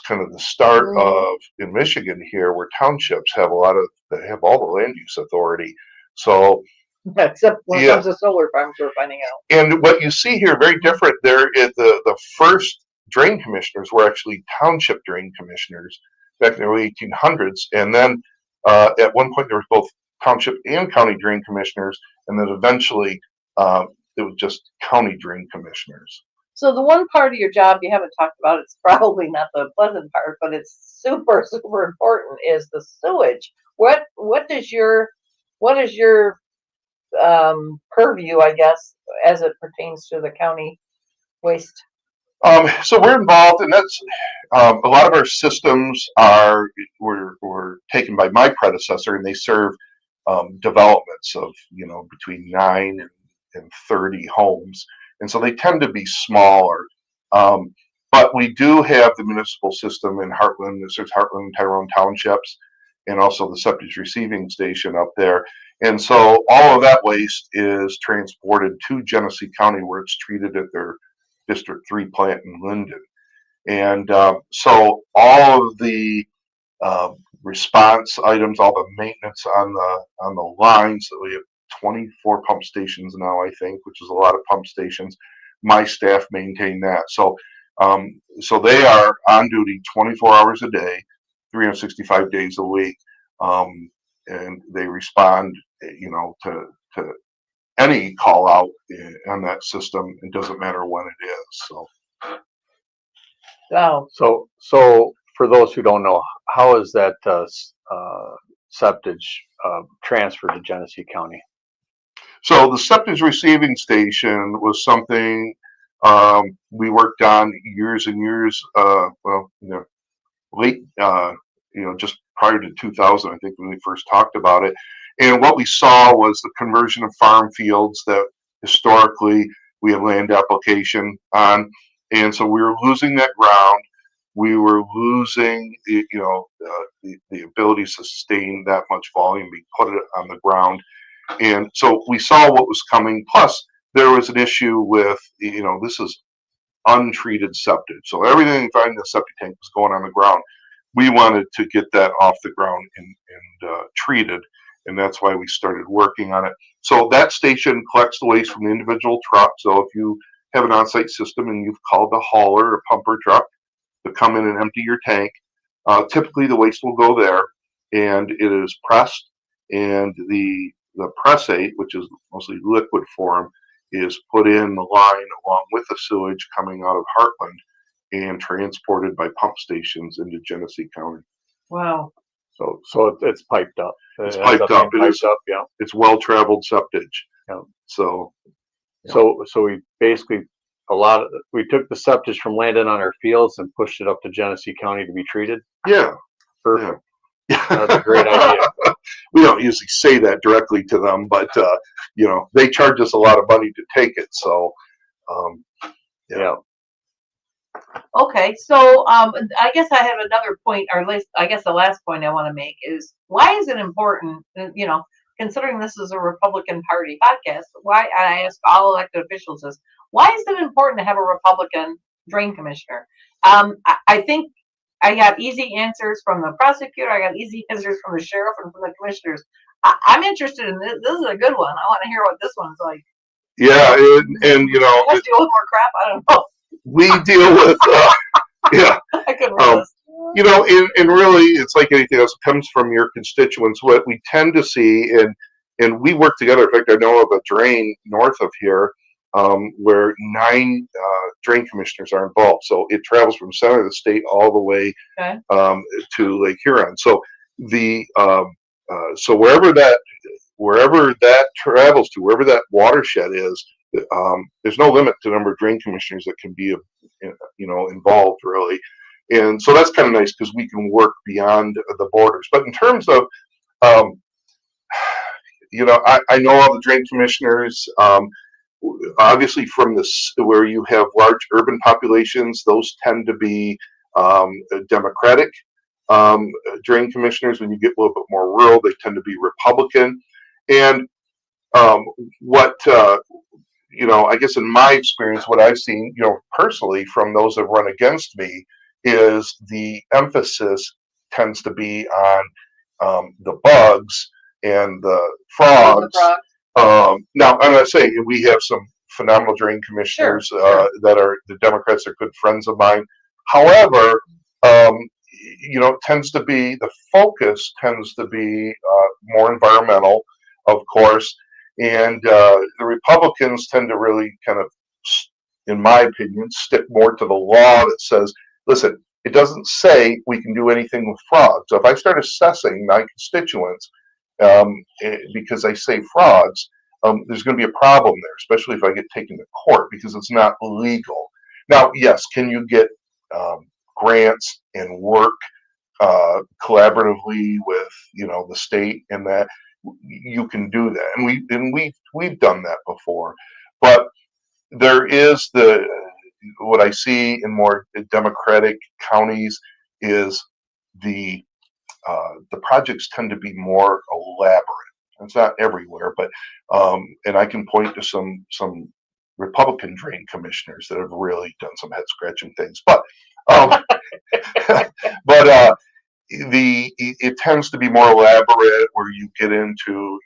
kind of the start of in Michigan here, where townships have they have all the land use authority. So except when it comes to solar farms, we're finding out. And what you see here, very different. There is the first drain commissioners were actually township drain commissioners back in the early 1800s, and then at one point there was both township and county drain commissioners, and then eventually it was just county drain commissioners. So the one part of your job you haven't talked about, it's probably not the pleasant part, but it's super, super important, is the sewage. What is your purview, I guess, as it pertains to the county waste? So we're involved, and that's a lot of our systems were taken by my predecessor, and they serve developments of between 9 and 30 homes, and so they tend to be smaller. But we do have the municipal system in Heartland. There's Heartland and Tyrone townships, and also the septic receiving station up there. And so all of that waste is transported to Genesee County, where it's treated at their District 3 plant in Linden. And so all of the response items, all the maintenance on the lines, that we have 24 pump stations now, I think, which is a lot of pump stations. My staff maintain that. So so they are on duty 24 hours a day, 365 days a week. And they respond, to any call out on that system. It doesn't matter when it is. So. Wow. So for those who don't know, how is that septage transferred to Genesee County? So the septage receiving station was something We worked on years and years, late, just prior to 2000, I think, when we first talked about it. And what we saw was the conversion of farm fields that historically we had land application on. And so we were losing that ground. We were losing, the ability to sustain that much volume. We put it on the ground. And so we saw what was coming. Plus, there was an issue with, this is untreated septic. So everything in the septic tank was going on the ground. We wanted to get that off the ground and treated, and that's why we started working on it. So that station collects the waste from the individual truck. So if you have an on-site system and you've called a hauler or pumper truck to come in and empty your tank, typically the waste will go there, and it is pressed, and the pressate, which is mostly liquid form, is put in the line along with the sewage coming out of Heartland and transported by pump stations into Genesee County. Wow. So it's piped up. It's piped up. Yeah. It's well-traveled septage. Yeah. So we basically we took the septage from landing on our fields and pushed it up to Genesee County to be treated. Yeah. Perfect. Yeah. That's a great idea. We don't usually say that directly to them, but they charge us a lot of money to take it. So, yeah. Okay, so I guess I have another point, or at least I guess the last point I want to make is, why is it important, considering this is a Republican Party podcast, why, I ask all elected officials this, why is it important to have a Republican drain commissioner? I think I got easy answers from the prosecutor, I got easy answers from the sheriff and from the commissioners. I'm interested in this. This is a good one. I want to hear what this one's like. Yeah, and Let's deal with more crap. I don't know. We deal with, yeah. I couldn't resist. And really, it's like anything else. It comes from your constituents. What we tend to see, and we work together. In fact, I know of a drain north of here where 9 drain commissioners are involved. So it travels from center of the state all the way to Lake Huron. So so wherever that travels to, wherever that watershed is, there's no limit to the number of drain commissioners that can be, involved really. And so that's kind of nice because we can work beyond the borders. But in terms of, I know all the drain commissioners, obviously from where you have large urban populations, those tend to be Democratic drain commissioners. When you get a little bit more rural, they tend to be Republican. And I guess in my experience, what I've seen, personally from those that run against me, is the emphasis tends to be on the bugs and the frogs. Now, I'm not saying we have some phenomenal drain commissioners that are the Democrats are good friends of mine. However, the focus tends to be more environmental, of course. And the Republicans tend to really kind of, in my opinion, stick more to the law that says, listen, it doesn't say we can do anything with frogs. So if I start assessing my constituents because they say frogs, there's going to be a problem there, especially if I get taken to court because it's not legal. Now, yes, can you get grants and work collaboratively with the state and that? You can do that, and we've done that before. But there is what I see in more Democratic counties is the projects tend to be more elaborate. It's not everywhere, but and I can point to some Republican drain commissioners that have really done some head scratching things. But it tends to be more elaborate, where you get into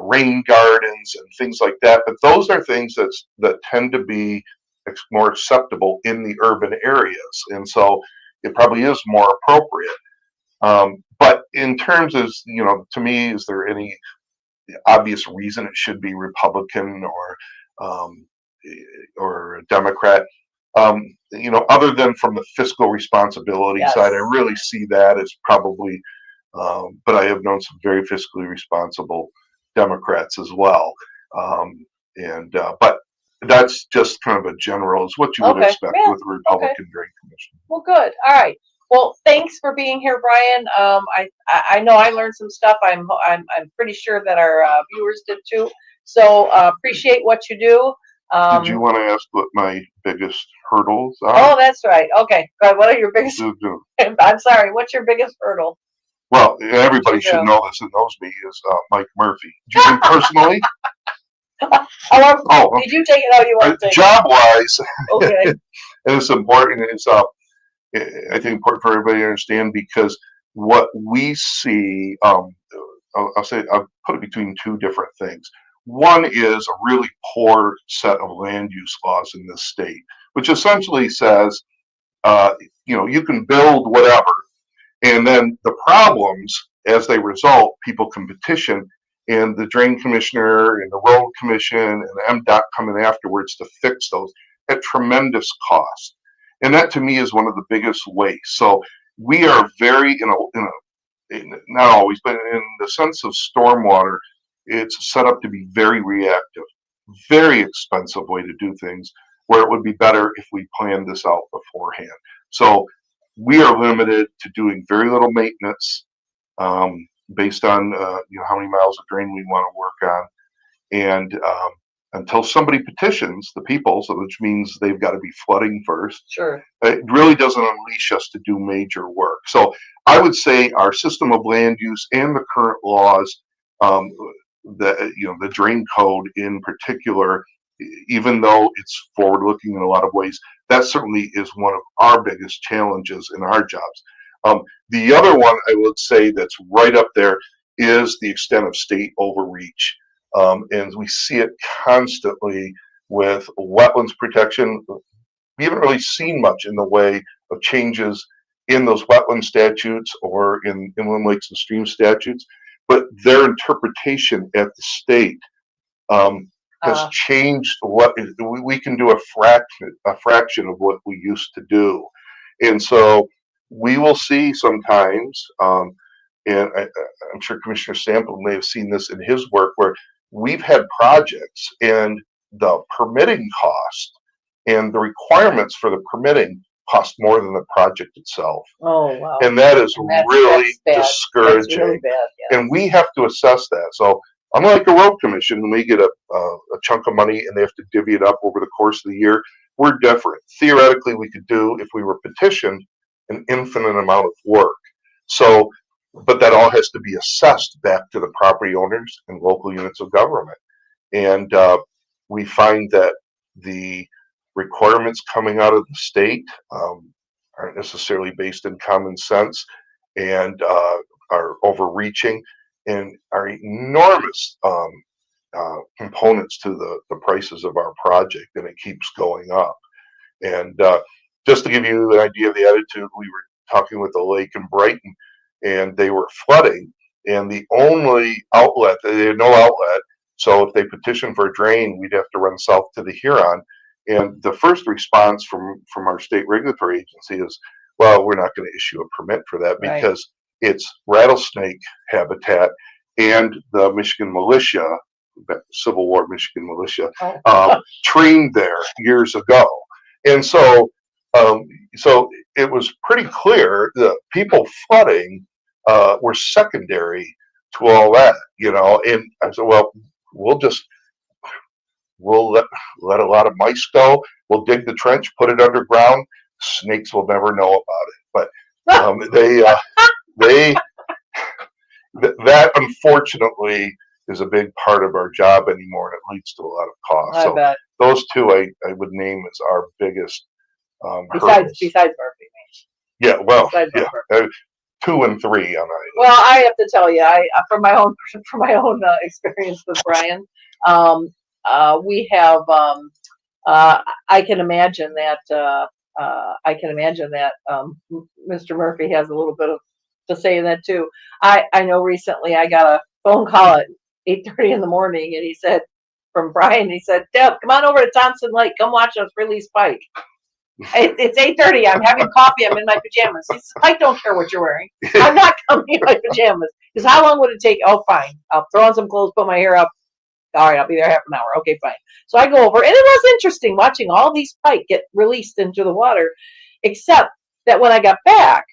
rain gardens and things like that. But those are things that tend to be more acceptable in the urban areas, and so it probably is more appropriate. But in terms of to me, is there any obvious reason it should be Republican or Democrat? Other than from the fiscal responsibility side, I really see that as probably, but I have known some very fiscally responsible Democrats as well. But that's just kind of a general, is what you would Okay, expect yeah, with a Republican Drain Commission. well, good. All right. Well, thanks for being here, Brian. I know I learned some stuff. I'm pretty sure that our viewers did too. So appreciate what you do. Did you want to ask what my biggest hurdles are? Oh, that's right. Okay. Good. What are your biggest? I'm sorry. What's your biggest hurdle? Well, everybody should know this and knows me is Mike Murphy. Do you mean personally? Did you take it out? You want to take job wise? Okay. It's important. It's I think important for everybody to understand, because what we see, I'll put it between two different things. One is a really poor set of land use laws in this state, which essentially says, you can build whatever, and then the problems as they result, people can petition, and the drain commissioner and the road commission and the MDOT come in afterwards to fix those at tremendous cost. And that to me is one of the biggest wastes. So we are very, not always, but in the sense of stormwater, it's set up to be very reactive, very expensive way to do things, where it would be better if we planned this out beforehand. So we are limited to doing very little maintenance based on how many miles of drain we want to work on. And until somebody petitions the people, so which means they've got to be flooding first. Sure. It really doesn't unleash us to do major work. So I would say our system of land use and the current laws, the drain code in particular, even though it's forward-looking in a lot of ways, that certainly is one of our biggest challenges in our jobs. The other one I would say that's right up there is the extent of state overreach. And we see it constantly with wetlands protection. We haven't really seen much in the way of changes in those wetland statutes or in inland lakes and stream statutes, but their interpretation at the state has changed. What we can do a fraction of what we used to do, and so we will see sometimes, and I'm sure Commissioner Sample may have seen this in his work, where we've had projects and the permitting cost and the requirements for the permitting cost more than the project itself. Oh, wow. And that is really discouraging. That's really bad, yeah. And we have to assess that. So unlike a road commission, when we get a chunk of money and they have to divvy it up over the course of the year, we're different. Theoretically, we could do, if we were petitioned, an infinite amount of work. So, but that all has to be assessed back to the property owners and local units of government. And we find that the requirements coming out of the state aren't necessarily based in common sense and are overreaching and are enormous components to the prices of our project, and it keeps going up. And just to give you an idea of the attitude, we were talking with the lake in Brighton, and they were flooding, and the only outlet, they had no outlet, so if they petitioned for a drain, we'd have to run south to the Huron. And the first response from our state regulatory agency is, well, we're not going to issue a permit for that because it's rattlesnake habitat, and the Michigan militia, Civil War Michigan militia, trained there years ago. And so so it was pretty clear that people flooding were secondary to all that, and I said, well, we'll let a lot of mice go. We'll dig the trench, put it underground. Snakes will never know about it. But that unfortunately is a big part of our job anymore, and it leads to a lot of cost. So bet. Those two I would name as our biggest besides Murphy. Yeah, well, besides yeah, 2 and 3 on that. Well, I have to tell you, from my own experience with Brian, we have. I can imagine that. Mr. Murphy has a little bit to say in that too. I know recently I got a phone call at 8:30 in the morning, and he said, from Brian, he said, Deb, come on over to Thompson Lake, come watch us release Pike. It's 8:30. I'm having coffee. I'm in my pajamas. He says, I don't care what you're wearing. I'm not coming in my pajamas. Because how long would it take? Oh, fine. I'll throw on some clothes, put my hair up. All right, I'll be there half an hour. Okay, fine. So I go over, and it was interesting watching all these pike get released into the water, except that when I got back,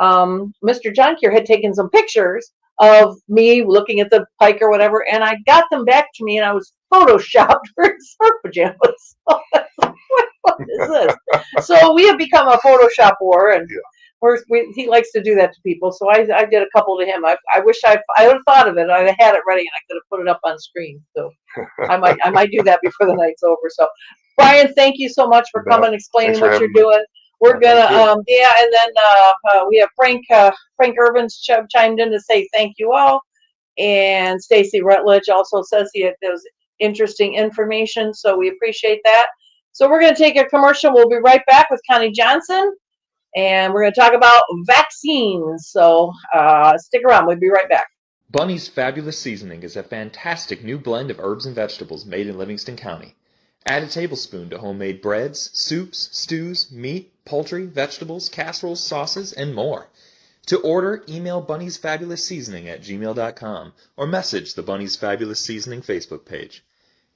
Mr. Jonckheere had taken some pictures of me looking at the pike or whatever, and I got them back to me, and I was photoshopped wearing surf pajamas. What is this? So we have become a Photoshop war, and he likes to do that to people. So I did a couple to him. I wish I would have thought of it. I had it ready, and I could have put it up on screen. So I might do that before the night's over. So Brian, thank you so much for coming and explaining what you're doing. We're gonna and then we have Frank Urbans chimed in to say thank you all, and Stacy Rutledge also says he had those interesting information, so we appreciate that. So we're gonna take a commercial. We'll be right back with Connie Johnson, and we're gonna talk about vaccines. So stick around. We'll be right back. Bunny's Fabulous Seasoning is a fantastic new blend of herbs and vegetables made in Livingston County. Add a tablespoon to homemade breads, soups, stews, meat, poultry, vegetables, casseroles, sauces, and more. To order, email Bunny's Fabulous Seasoning at gmail.com or message the Bunny's Fabulous Seasoning Facebook page.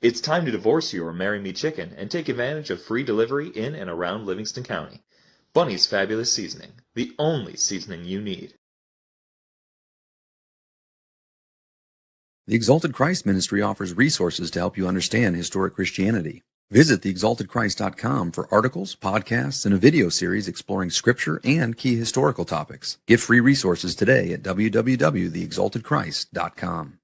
It's time to divorce you or marry me chicken and take advantage of free delivery in and around Livingston County. Bunny's Fabulous Seasoning, the only seasoning you need. The Exalted Christ Ministry offers resources to help you understand historic Christianity. Visit theexaltedchrist.com for articles, podcasts, and a video series exploring scripture and key historical topics. Get free resources today at www.theexaltedchrist.com.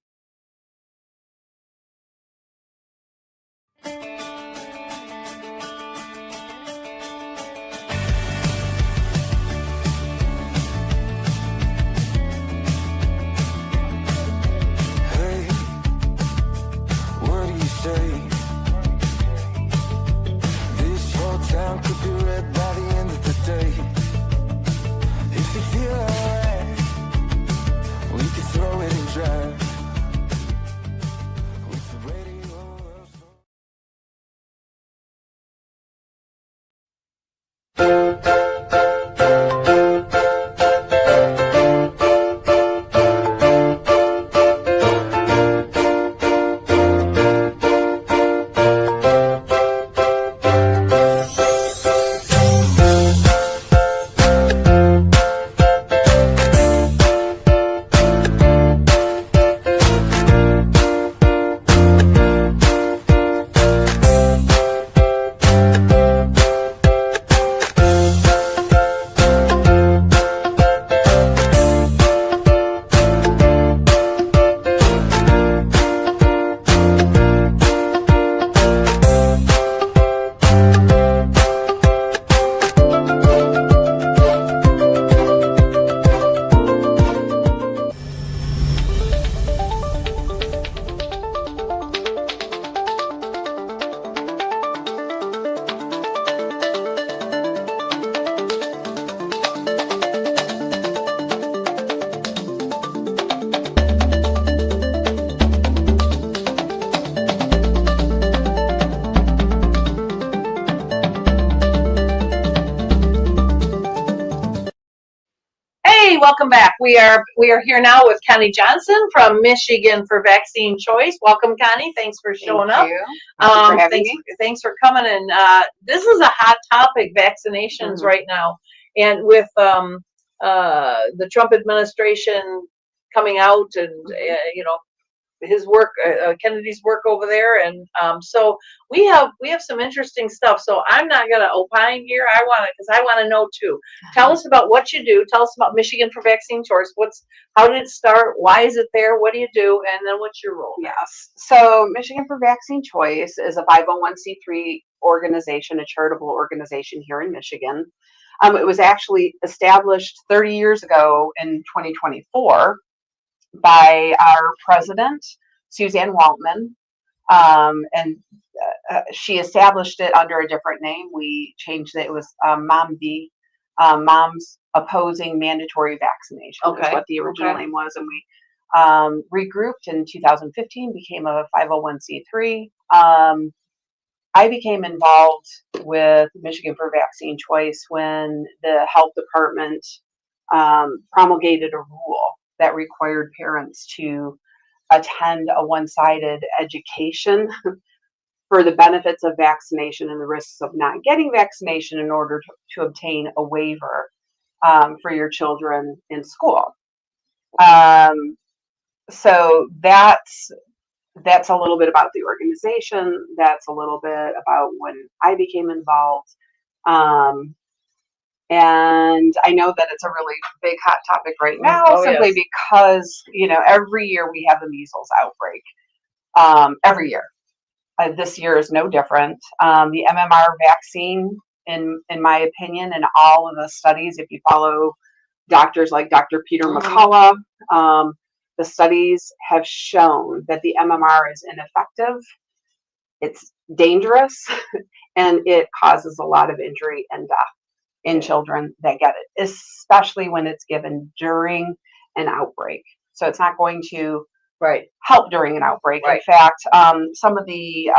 Welcome back. We are here now with Connie Johnson from Michigan for Vaccine Choice. Welcome, Connie. Thanks for showing up. Thanks for coming. And this is a hot topic, vaccinations right now. And with the Trump administration coming out and his work, Kennedy's work over there, and so we have some interesting stuff. So I'm not gonna opine here. Because I want to know too. Tell us about what you do. Tell us about Michigan for Vaccine Choice. How did it start? Why is it there? What do you do? And then what's your role? Yes. So Michigan for Vaccine Choice is a 501c3 organization, a charitable organization here in Michigan. It was actually established 30 years ago in 2024. By our president, Suzanne Waltman, and she established it under a different name. We changed it. It was MOMV, Moms Opposing Mandatory Vaccination. Okay. Is what the original name was, and we regrouped in 2015, became a 501c3. I became involved with Michigan for Vaccine Choice when the health department promulgated a rule that required parents to attend a one-sided education for the benefits of vaccination and the risks of not getting vaccination in order to obtain a waiver for your children in school. So that's a little bit about the organization. That's a little bit about when I became involved. And I know that it's a really big hot topic right now, simply because, every year we have the measles outbreak. Every year. This year is no different. The MMR vaccine, in my opinion, and all of the studies, if you follow doctors like Dr. Peter McCullough, the studies have shown that the MMR is ineffective, it's dangerous, and it causes a lot of injury and death in children that get it, especially when it's given during an outbreak. So it's not going to help during an outbreak. In fact, some of the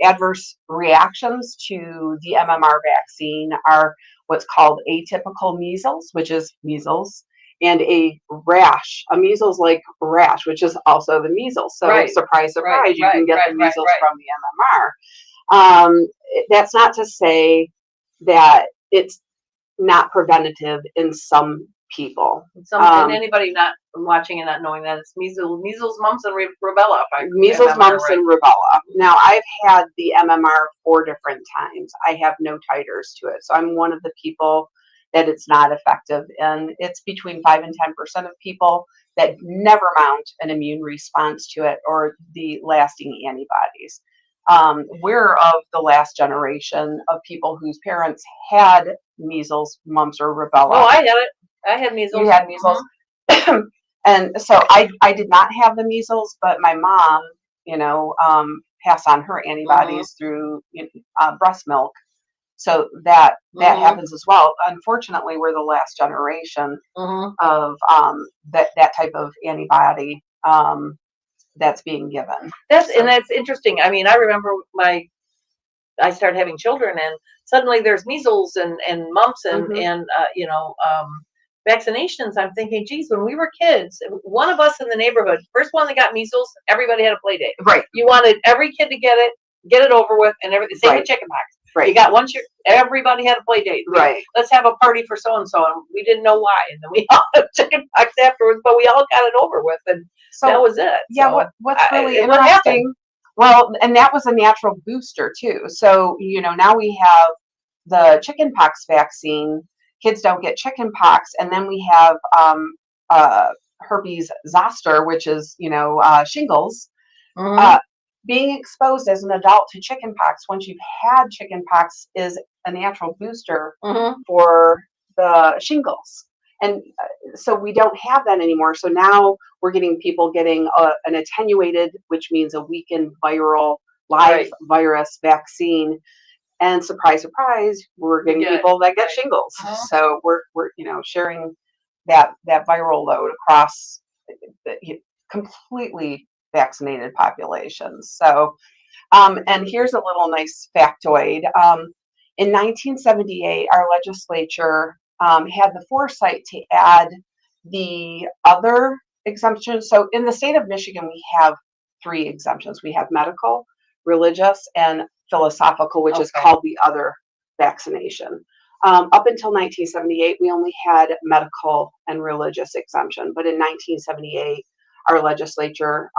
adverse reactions to the MMR vaccine are what's called atypical measles, which is measles, and a rash, a measles-like rash, which is also the measles. So surprise, surprise, you can get the measles from the MMR. That's not to say that it's not preventative in some people. And anybody not watching and not knowing that, it's measles, mumps, and rubella. Measles, mumps, and rubella. Now, I've had the MMR 4 different times. I have no titers to it. So I'm one of the people that it's not effective in. It's between 5 and 10% of people that never mount an immune response to it or the lasting antibodies. We're of the last generation of people whose parents had measles, mumps, or rubella. Oh, I had it. I had measles. You had measles. Mm-hmm. And so I did not have the measles, but my mom, passed on her antibodies through breast milk. So that happens as well. Unfortunately, we're the last generation of that type of antibody that's being given. And that's interesting. I mean, I remember I started having children, and suddenly there's measles and mumps and vaccinations. I'm thinking, geez, when we were kids, one of us in the neighborhood, first one that got measles, everybody had a play date. Right. You wanted every kid to get it over with, and everything. Same with chickenpox. Right. You got one year, everybody had a play date. Right. Let's have a party for so and so, and we didn't know why, and then we all had chickenpox afterwards, but we all got it over with, and so that was it. Yeah. So, what's really interesting? Well, and that was a natural booster too. So now we have the chickenpox vaccine. Kids don't get chickenpox, and then we have herpes zoster, which is shingles. Being exposed as an adult to chickenpox once you've had chickenpox is a natural booster for the shingles, and so we don't have that anymore. So now we're getting people getting an attenuated, which means a weakened viral live virus vaccine. And surprise, surprise, we're getting people that get shingles. So we're sharing that viral load across completely vaccinated populations. So, and here's a little nice factoid. In 1978, our legislature had the foresight to add the other exemptions. So in the state of Michigan, we have 3 exemptions. We have medical, religious, and philosophical, which is called the other vaccination. Up until 1978, we only had medical and religious exemption. But in 1978, our legislature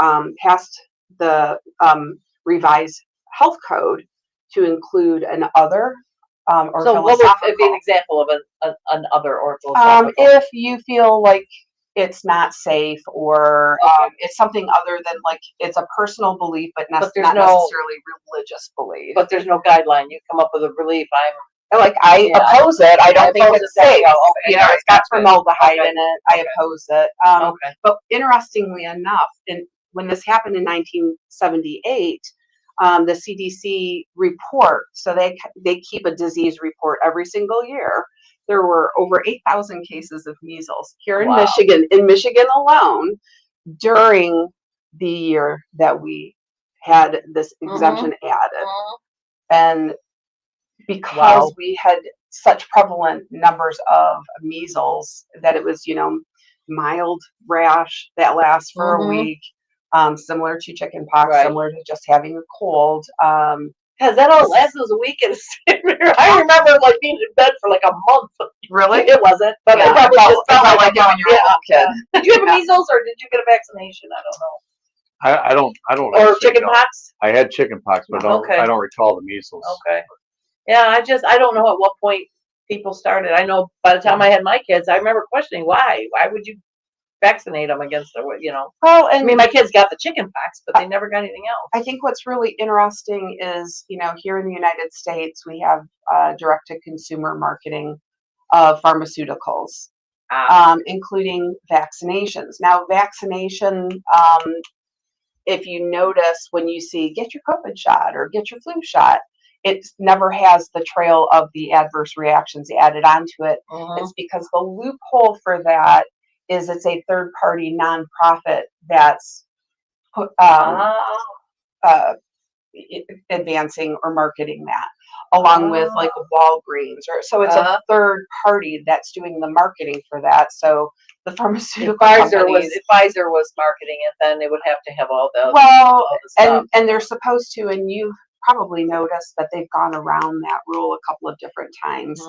passed the revised health code to include an other or so philosophical. What would be an example of an other or philosophical? If you feel like it's not safe, or it's something other than it's a personal belief, but not necessarily religious belief. But there's no guideline. You come up with a belief. I oppose it. I don't think it's safe. It's got formaldehyde in it. I oppose it. But interestingly enough, when this happened in 1978, the CDC report, so they keep a disease report every single year. There were over 8,000 cases of measles here in Michigan. In Michigan alone, during the year that we had this exemption added, and because we had such prevalent numbers of measles that it was, mild rash that lasts for a week, similar to chicken pox, Right. similar to just having a cold. Cause that all lasted a week and I remember like being in bed for like a month. Really? It wasn't, but Yeah, it probably it just felt felt like it when you were a little kid. Did you have measles or did you get a vaccination? I don't know. I don't Or actually chicken know. pox? I had chicken pox, but Okay. I don't recall the measles. Okay. Yeah, I don't know at what point people started. I know by the time I had my kids, I remember questioning why would you vaccinate them against the, Well, I and mean, my kids got the chicken pox, but they never got anything else. I think what's really interesting is, here in the United States, we have direct-to-consumer marketing of pharmaceuticals, including vaccinations. Now, vaccination, if you notice when you see get your COVID shot or get your flu shot, it never has the trail of the adverse reactions added onto it. It's because the loophole for that is it's a third-party nonprofit that's advancing or marketing that, along with like Walgreens, or so it's a third party that's doing the marketing for that. So the pharmaceutical companies, if Pfizer was marketing it, then they would have to have all the stuff. and they're supposed to, and you've probably noticed that they've gone around that rule a couple of different times.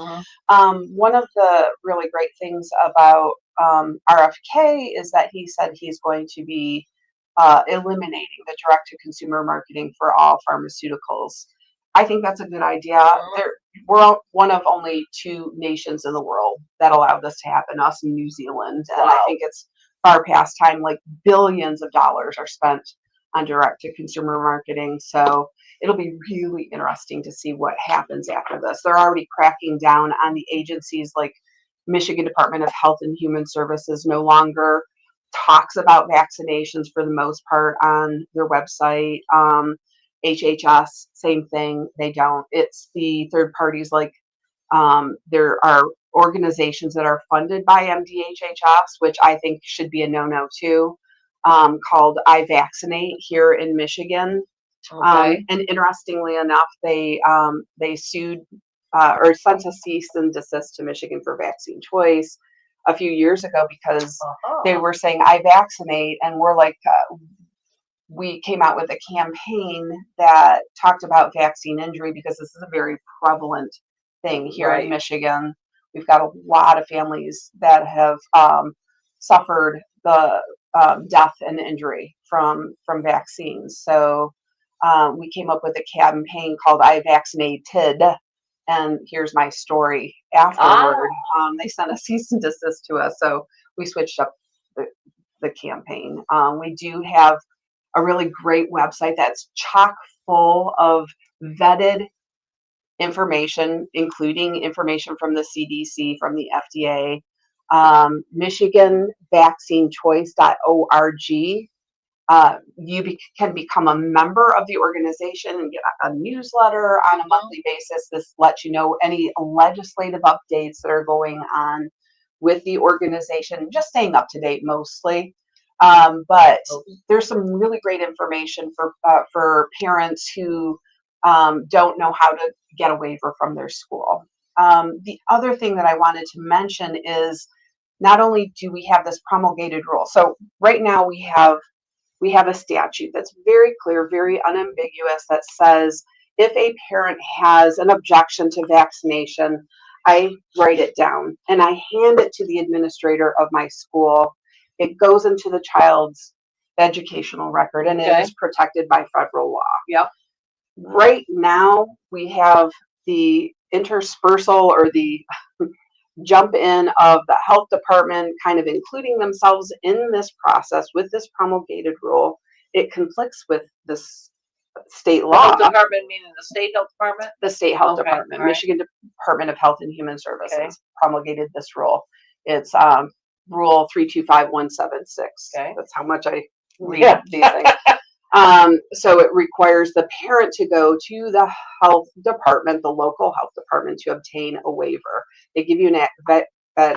One of the really great things about RFK is that he said he's going to be eliminating the direct-to-consumer marketing for all pharmaceuticals. I think that's a good idea. We're one of only 2 nations in the world that allow this to happen, us and New Zealand. And I think it's far past time, like billions of dollars are spent on direct-to-consumer marketing. So it'll be really interesting to see what happens after this. They're already cracking down on the agencies, like Michigan Department of Health and Human Services no longer talks about vaccinations for the most part on their website. HHS, same thing, they don't. It's the third parties, like there are organizations that are funded by MDHHS, which I think should be a no-no too, called I Vaccinate here in Michigan. And interestingly enough, they sued or sent a cease and desist to Michigan for vaccine choice a few years ago because they were saying I vaccinate, and we're like, we came out with a campaign that talked about vaccine injury because this is a very prevalent thing here in Michigan. We've got a lot of families that have suffered the death and injury from vaccines. So we came up with a campaign called I Vaccinated. And here's my story afterward. They sent a cease and desist to us, so we switched up the campaign. We do have a really great website that's chock full of vetted information, including information from the CDC, from the FDA, MichiganVaccineChoice.org. You can become a member of the organization and get a newsletter on a monthly basis. This lets you know any legislative updates that are going on with the organization, just staying up to date mostly. But there's some really great information for parents who don't know how to get a waiver from their school. The other thing that I wanted to mention is not only do we have this promulgated rule, so right now we have a statute that's very clear, very unambiguous, that says if a parent has an objection to vaccination, I write it down and I hand it to the administrator of my school. It goes into the child's educational record and it is protected by federal law. Right now, we have the interspersal or the jump in of the health department kind of including themselves in this process with this promulgated rule. It conflicts with this state law. The health department meaning the state health department? The state health department, Michigan Department of Health and Human Services promulgated this rule. It's Rule 325176. That's how much I read these things. So it requires the parent to go to the health department, the local health department, to obtain a waiver. They give you an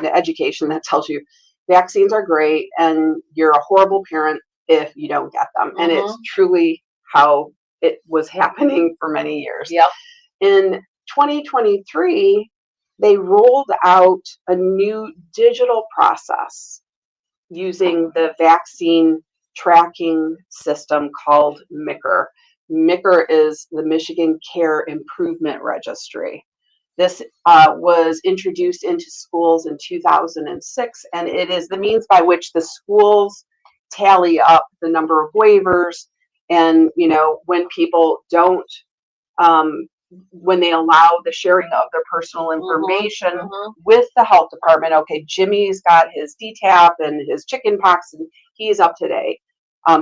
education that tells you vaccines are great and you're a horrible parent if you don't get them. And it's truly how it was happening for many years. In 2023, they rolled out a new digital process using the vaccine tracking system called MICR. MICR is the Michigan Care Improvement Registry. This was introduced into schools in 2006, and it is the means by which the schools tally up the number of waivers, and when people don't, when they allow the sharing of their personal information with the health department. Okay, Jimmy's got his DTaP and his chicken pox, and he's up to date.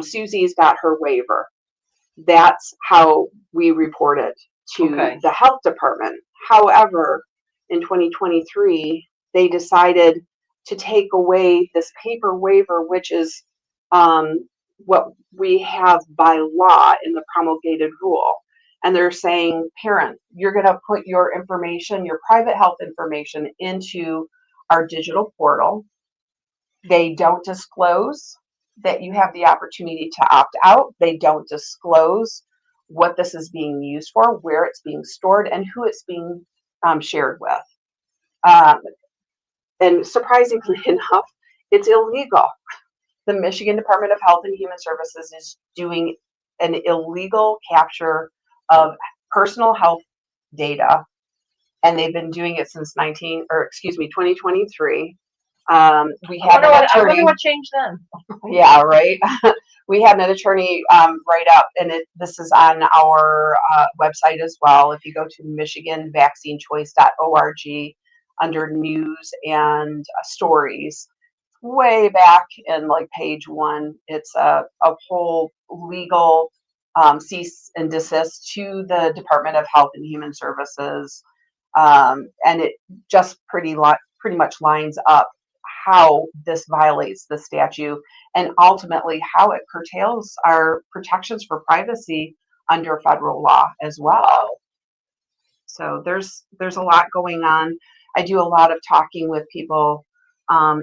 Susie's got her waiver. That's how we report it to the health department. However, in 2023, they decided to take away this paper waiver, which is what we have by law in the promulgated rule. And they're saying, parent, you're going to put your information, your private health information, into our digital portal. They don't disclose that you have the opportunity to opt out. They don't disclose what this is being used for, where it's being stored, and who it's being shared with. And surprisingly enough, it's illegal. The Michigan Department of Health and Human Services is doing an illegal capture of personal health data, and they've been doing it since 2023. We had an attorney. I wonder what changed then. Yeah, right. We had an attorney write up, and this is on our website as well. If you go to michiganvaccinechoice.org under news and stories, way back in like page 1, it's a whole legal cease and desist to the Department of Health and Human Services, and it just pretty much lines up how this violates the statute, and ultimately how it curtails our protections for privacy under federal law as well. So there's a lot going on. I do a lot of talking with people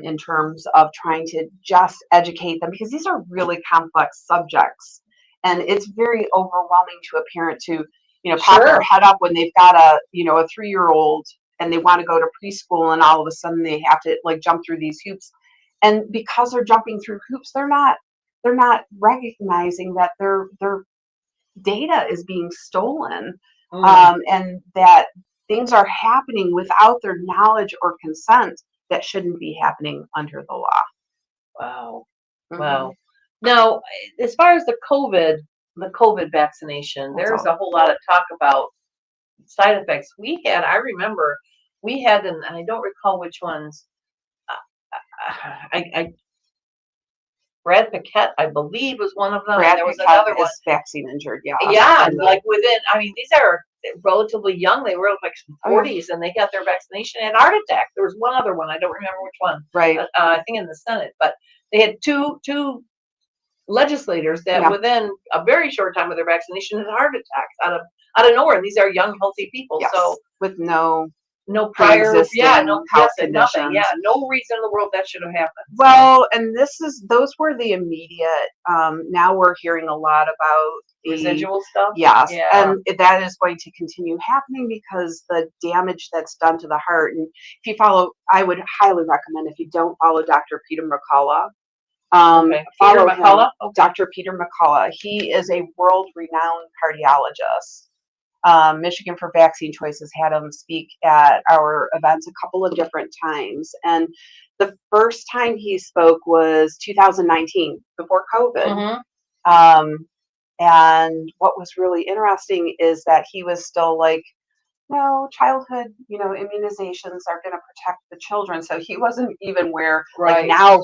in terms of trying to just educate them, because these are really complex subjects, and it's very overwhelming to a parent to pop their head up when they've got a 3-year-old and they want to go to preschool, and all of a sudden they have to jump through these hoops. And because they're jumping through hoops, they're not recognizing that their data is being stolen, and that things are happening without their knowledge or consent that shouldn't be happening under the law. Wow. Wow. Now, as far as the COVID vaccination, there's a whole lot of talk about side effects. I remember we had, and I don't recall which ones. Brad Paquette, I believe, was one of them. Brad there was Paquette another one. Vaccine injured, yeah. Yeah, like within, these are relatively young. They were like 40s, and they got their vaccination and heart attack. There was one other one. I don't remember which one. Right. I think in the Senate, but they had two legislators that within a very short time of their vaccination had heart attacks out of nowhere. And these are young, healthy people. Yes. So with no prior, health nothing. conditions. Yeah, no reason in the world that should have happened. Well, and those were the immediate. Now we're hearing a lot about the residual stuff. Yes, yeah. And that is going to continue happening because the damage that's done to the heart. And if you follow, I would highly recommend, if you don't follow Dr. Peter McCullough, follow him, Dr. Peter McCullough. He is a world-renowned cardiologist. Michigan for Vaccine Choices had him speak at our events a couple of different times. And the first time he spoke was 2019, before COVID. And what was really interesting is that he was still like, no, childhood, immunizations are going to protect the children. So he wasn't even where, like now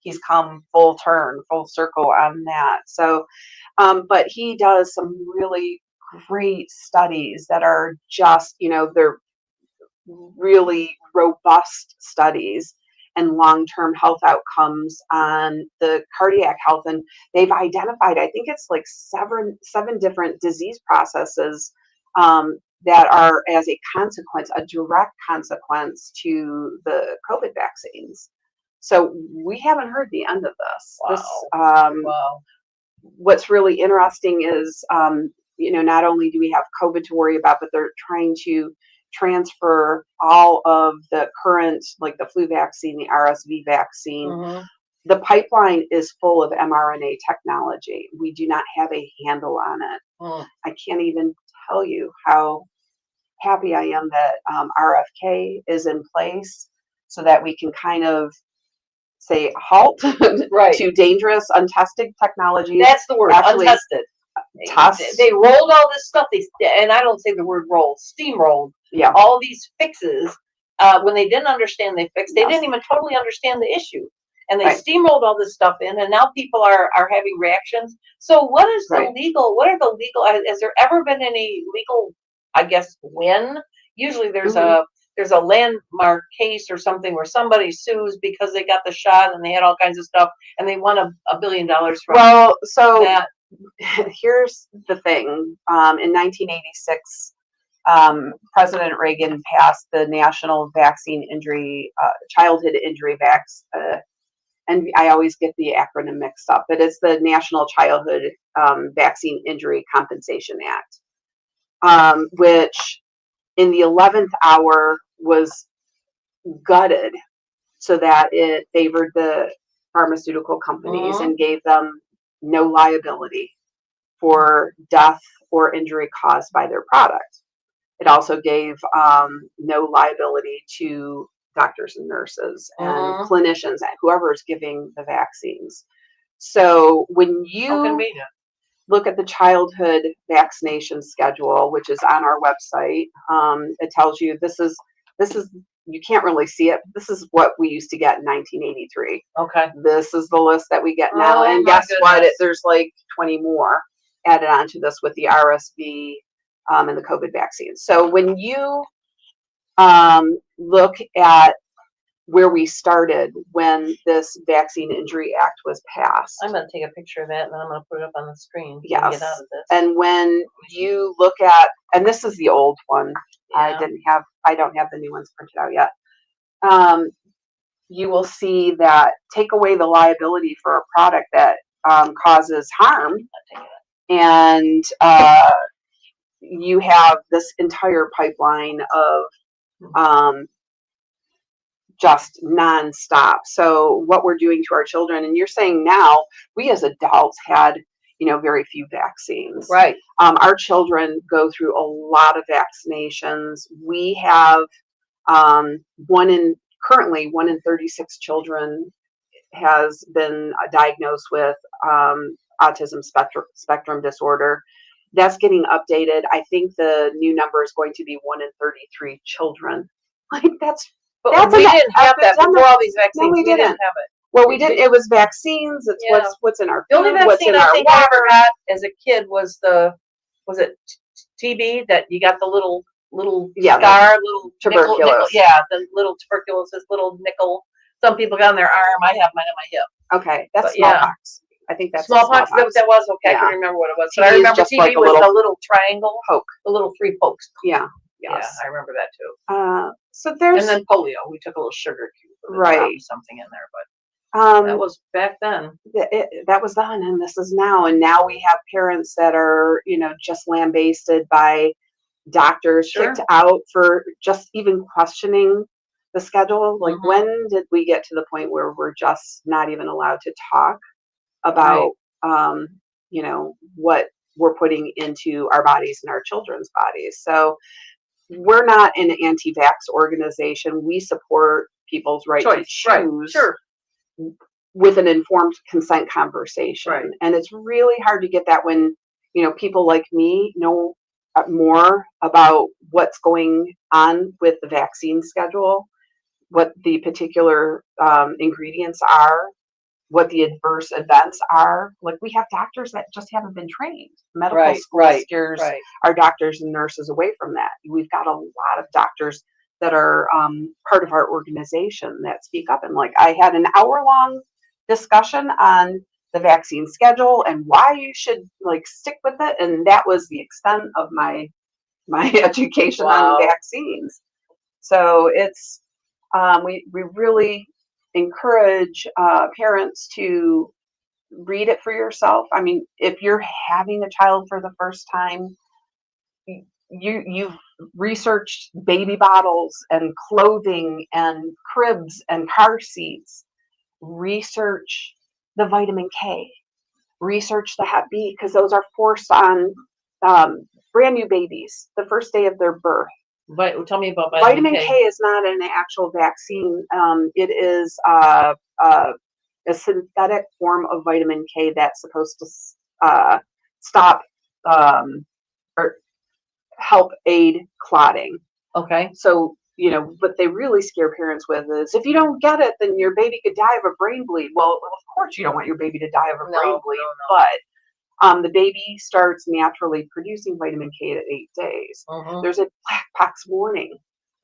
he's come full circle on that. So, but he does some really great studies that are just, they're really robust studies and long-term health outcomes on the cardiac health. And they've identified, I think it's like seven different disease processes that are as a direct consequence to the COVID vaccines. So we haven't heard the end of this. Wow. What's really interesting is, not only do we have COVID to worry about, but they're trying to transfer all of the current, like the flu vaccine, the RSV vaccine, the pipeline is full of mRNA technology. We do not have a handle on it. I can't even tell you how happy I am that RFK is in place so that we can kind of say halt Right. to dangerous, untested technologies. That's the word, Actually, untested. Test. They rolled all this stuff, and I don't say the word roll, steamrolled Yeah. all these fixes. When they didn't understand they fixed, they Yes. didn't even totally understand the issue. And they Right. steamrolled all this stuff in, and now people are having reactions. So what is the Right. legal, what are the legal, has there ever been any legal, I guess, win? Usually there's a landmark case or something where somebody sues because they got the shot and they had all kinds of stuff and they won $1 billion from that. Here's the thing. In 1986, President Reagan passed the National Vaccine Injury, Childhood Injury and I always get the acronym mixed up, but it's the National Childhood Vaccine Injury Compensation Act, which in the 11th hour was gutted so that it favored the pharmaceutical companies and gave them no liability for death or injury caused by their product. It also gave no liability to doctors and nurses and clinicians, whoever is giving the vaccines. So when you look at the childhood vaccination schedule, which is on our website, it tells you this is you can't really see it. This is what we used to get in 1983. Okay. This is the list that we get now, and guess what? There's like 20 more added onto this with the RSV and the COVID vaccine. So when you look at where we started when this Vaccine Injury Act was passed. I'm going to take a picture of that and then I'm going to put it up on the screen. Yes. Get out of this. And when you look at, and this is the old one. Yeah. I don't have the new ones printed out yet. You will see that take away the liability for a product that causes harm, and you have this entire pipeline of just nonstop. So what we're doing to our children, and you're saying now we as adults had, very few vaccines. Right. Our children go through a lot of vaccinations. We have currently 1 in 36 children has been diagnosed with autism spectrum disorder. That's getting updated. I think the new number is going to be 1 in 33 children. Like we didn't have that before all these vaccines. No, we didn't have it. Well, we didn't. It was vaccines. It's what's in our food, the only what's in vaccine our I think I ever got as a kid was it TB, that you got the little scar, little tuberculosis. Nickel, the little tuberculosis, little nickel. Some people got on their arm. I have mine on my hip. Okay, that's smallpox. I think that's smallpox. That was okay. I couldn't remember what it was, but I remember TB was the little triangle poke, the little 3 pokes. Yeah. Yes. Yeah, I remember that too. So there's, and then polio. We took a little sugar cube, right? Something in there, but that was back then. That was then, and this is now. And now we have parents that are, just lambasted by doctors, kicked out for just even questioning the schedule. Like, when did we get to the point where we're just not even allowed to talk about, what we're putting into our bodies and our children's bodies? So we're not an anti-vax organization. We support people's right to choose with an informed consent conversation. Right. And it's really hard to get that when, people like me know more about what's going on with the vaccine schedule, what the particular ingredients are, what the adverse events are. Like, we have doctors that just haven't been trained. Medical school scares our doctors and nurses away from that. We've got a lot of doctors that are part of our organization that speak up. And I had an hour-long discussion on the vaccine schedule and why you should stick with it. And that was the extent of my education on vaccines. So it's we really encourage parents to read it for yourself. I mean, if you're having a child for the first time, you've researched baby bottles and clothing and cribs and car seats. research the vitamin K, research the Hep B, because those are forced on brand new babies the first day of their birth. Tell me about Vitamin K is not an actual vaccine. It is a synthetic form of vitamin K that's supposed to stop or help aid clotting. Okay. So, what they really scare parents with is if you don't get it, then your baby could die of a brain bleed. Well, of course you don't want your baby to die of a brain bleed, but the baby starts naturally producing vitamin K at 8 days. There's a black box warning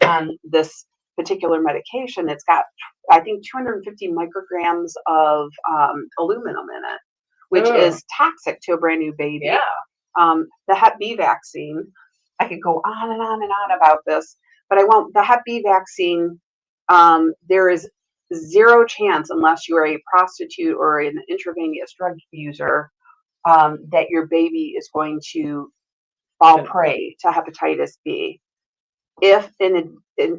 on this particular medication. It's got, I think, 250 micrograms of aluminum in it, which is toxic to a brand new baby. Yeah. The Hep B vaccine, I could go on and on and on about this, but I won't. The Hep B vaccine, there is zero chance, unless you are a prostitute or an intravenous drug user, that your baby is going to fall prey to hepatitis B. If in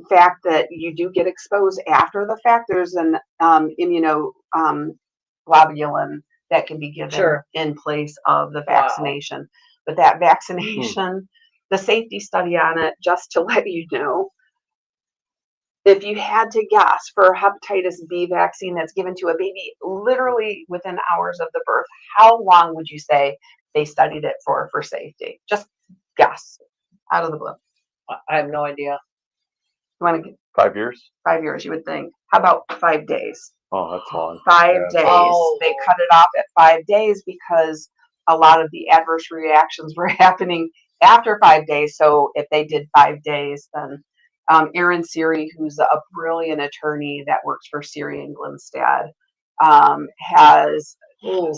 fact that you do get exposed after the fact, there's an immunoglobulin that can be given in place of the vaccination. Wow. But that vaccination, the safety study on it, just to let you know, if you had to guess for a hepatitis B vaccine that's given to a baby literally within hours of the birth, how long would you say they studied it for safety? Just guess out of the blue. I have no idea. You want to get 5 years? 5 years, you would think. How about 5 days? Oh, that's long. 5 days. Oh. They cut it off at 5 days because a lot of the adverse reactions were happening after 5 days. So if they did 5 days, then Aaron Siri, who's a brilliant attorney that works for Siri and Glenstad, has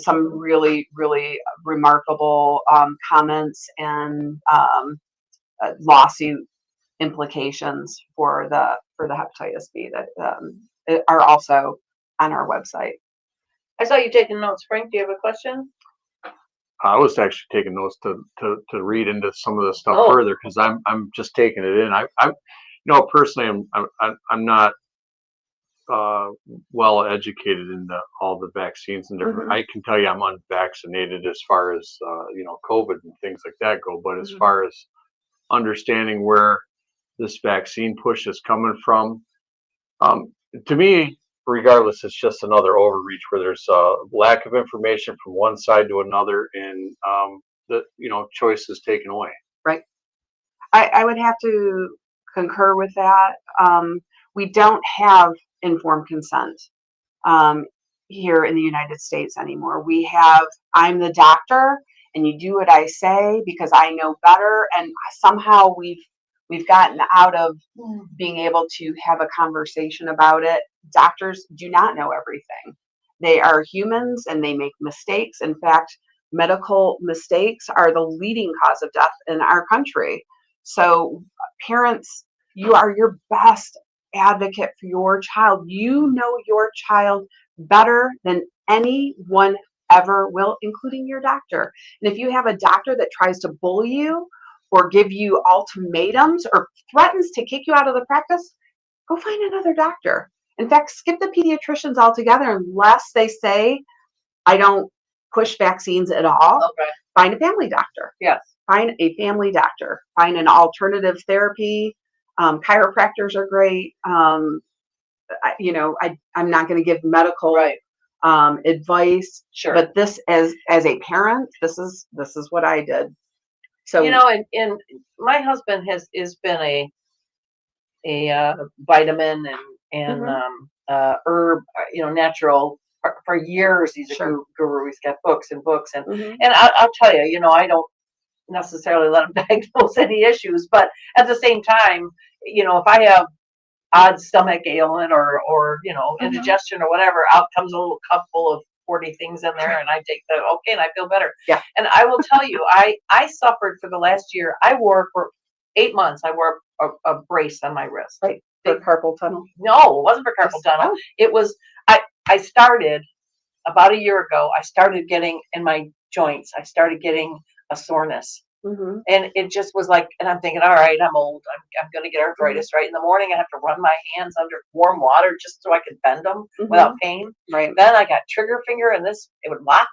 some really, really remarkable comments and lawsuit implications for the hepatitis B that are also on our website. I saw you taking notes, Frank. Do you have a question? I was actually taking notes to read into some of the stuff further, because I'm just taking it in. I'm personally I'm not well educated into all the vaccines and different. I can tell you I'm unvaccinated as far as COVID and things like that go, but as far as understanding where this vaccine push is coming from, to me, regardless, it's just another overreach where there's a lack of information from one side to another, and the choice is taken away. Right. I would have to concur with that. We don't have informed consent here in the United States anymore. We have, I'm the doctor and you do what I say because I know better, and somehow we've gotten out of being able to have a conversation about it. Doctors do not know everything. They are humans and they make mistakes. In fact, medical mistakes are the leading cause of death in our country. So parents, you are your best advocate for your child. You know your child better than anyone ever will, including your doctor. And if you have a doctor that tries to bully you or give you ultimatums or threatens to kick you out of the practice, go find another doctor. In fact, skip the pediatricians altogether unless they say, I don't push vaccines at all. Okay. Find a family doctor. Yes. Find a family doctor. Find an alternative therapy. Chiropractors are great. I'm not going to give medical advice. Sure. But this, as a parent, this is what I did. So and my husband has been a vitamin and herb, natural for years. He's a guru. He's got books and books, and I'll tell you, I don't necessarily let him diagnose any issues, but at the same time, if I have odd stomach ailment or indigestion or whatever, out comes a little cup full of 40 things in there, and I take and I feel better. Yeah. And I will tell you, I suffered for the last year. I wore for 8 months. I wore a brace on my wrist. Right. For carpal tunnel? No, it wasn't for carpal tunnel. It was. I started about a year ago. I started getting in my joints. I started getting a soreness, Mhm. And it just was like, and I'm thinking, all right, I'm old. I'm going to get arthritis, right? In the morning, I have to run my hands under warm water just so I could bend them without pain. Right. Then I got trigger finger, and this, it would lock,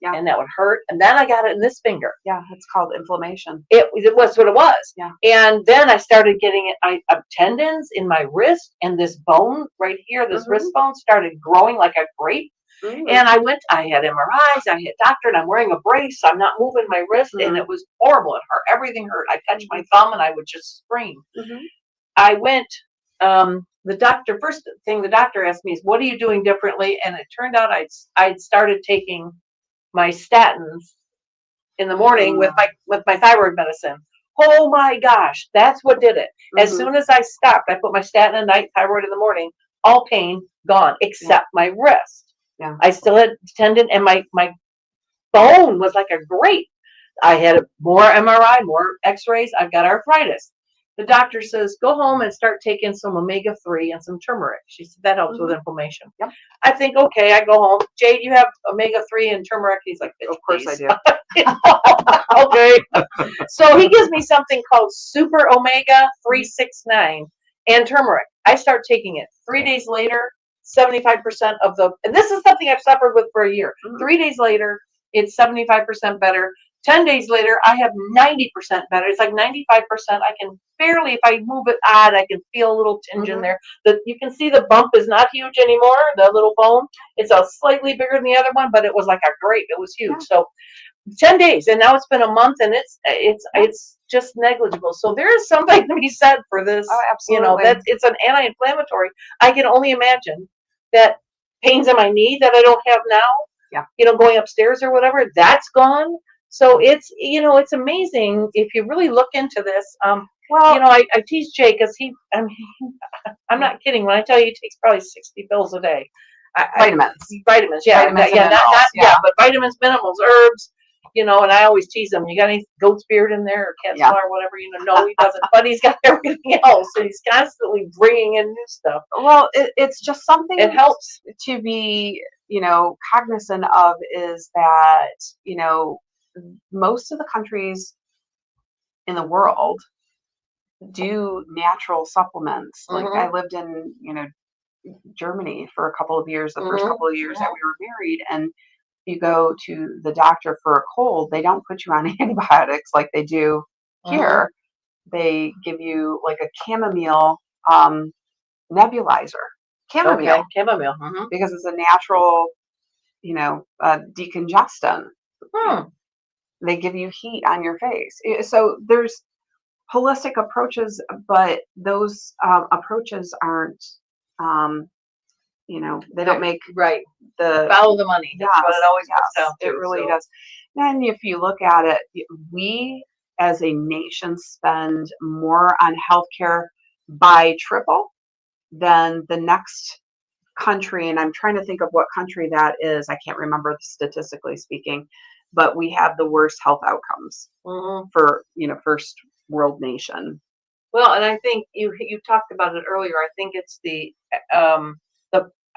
Yeah. and that would hurt. And then I got it in this finger. Yeah, it's called inflammation. It was what it was. Yeah. And then I started getting tendons in my wrist, and this bone right here, this wrist bone started growing like a grape. And I had MRIs, I had doctor, and I'm wearing a brace. So I'm not moving my wrist, and it was horrible. It hurt. Everything hurt. I touched my thumb, and I would just scream. I went, the doctor, first thing the doctor asked me is, what are you doing differently? And it turned out I'd started taking my statins in the morning with my thyroid medicine. Oh my gosh, that's what did it. As soon as I stopped, I put my statin at night, thyroid in the morning, all pain gone, except my wrist. Yeah. I still had tendon, and my bone was like a grape. I had more MRI, more x-rays. I've got arthritis. The doctor says, go home and start taking some omega-3 and some turmeric. She said, that helps with inflammation. Yep. I think, okay, I go home. Jade, you have omega-3 and turmeric? He's like, of course please. I do. Okay. So he gives me something called Super Omega 369 and turmeric. I start taking it. 3 days later, 75% of and this is something I've suffered with for a year. 3 days later, it's 75% better. 10 days later, I have 90% better. It's like 95%. I can barely, if I move it odd, I can feel a little tinge in there. You can see the bump is not huge anymore, the little bone. It's a slightly bigger than the other one, but it was like a grape. It was huge. Yeah. So 10 days, and now it's been a month, and it's just negligible. So there is something to be said for this. Oh, absolutely. You know, that it's an anti-inflammatory. I can only imagine that pains in my knee that I don't have now. Yeah. You know, going upstairs or whatever, that's gone. So it's, you know, it's amazing if you really look into this. Well, you know, I tease Jay because I'm not kidding when I tell you he takes probably 60 pills a day. Vitamins, yeah, vitamins but vitamins, minerals, herbs, you know. And I always tease him. You got any goat's beard in there or cat's claw or whatever? You know, no, he doesn't. But he's got everything else, and he's constantly bringing in new stuff. Well, it's just something. It helps to be, you know, cognizant of is that, you know, most of the countries in the world do natural supplements. Like I lived in, you know, Germany for a couple of years, the first couple of years that we were married, and you go to the doctor for a cold, they don't put you on antibiotics like they do here. They give you like a chamomile nebulizer. Chamomile. Because it's a natural, you know, decongestant. They give you heat on your face. So there's holistic approaches, but those approaches aren't, you know, they don't make the follow the money. That's what it always comes down to. It really does. And if you look at it, we as a nation spend more on healthcare by triple than the next country. And I'm trying to think of what country that is. I can't remember statistically speaking, but we have the worst health outcomes for, you know, first world nation. Well, and I think you talked about it earlier. I think it's the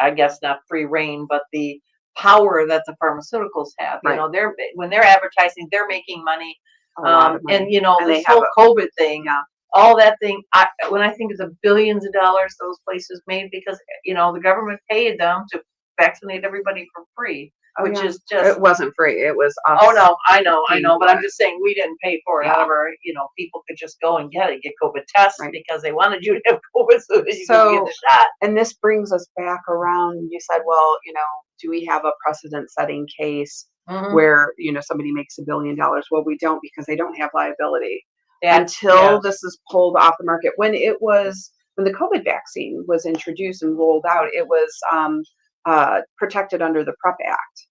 I guess not free reign, but the power that the pharmaceuticals have. You know, when they're advertising, they're making money. And you know, and this whole COVID thing, all that thing. When I think of the billions of dollars those places made because, you know, the government paid them to vaccinate everybody for free. Which is just, it wasn't free. It was us. Oh no, I know, but I'm just saying we didn't pay for it. However, you know, people could just go and get COVID tests because they wanted you to have COVID so that you could get the shot. And this brings us back around. You said, well, you know, do we have a precedent-setting case where, you know, somebody makes $1 billion? Well, we don't, because they don't have liability until this is pulled off the market. When the COVID vaccine was introduced and rolled out, it was protected under the PrEP Act.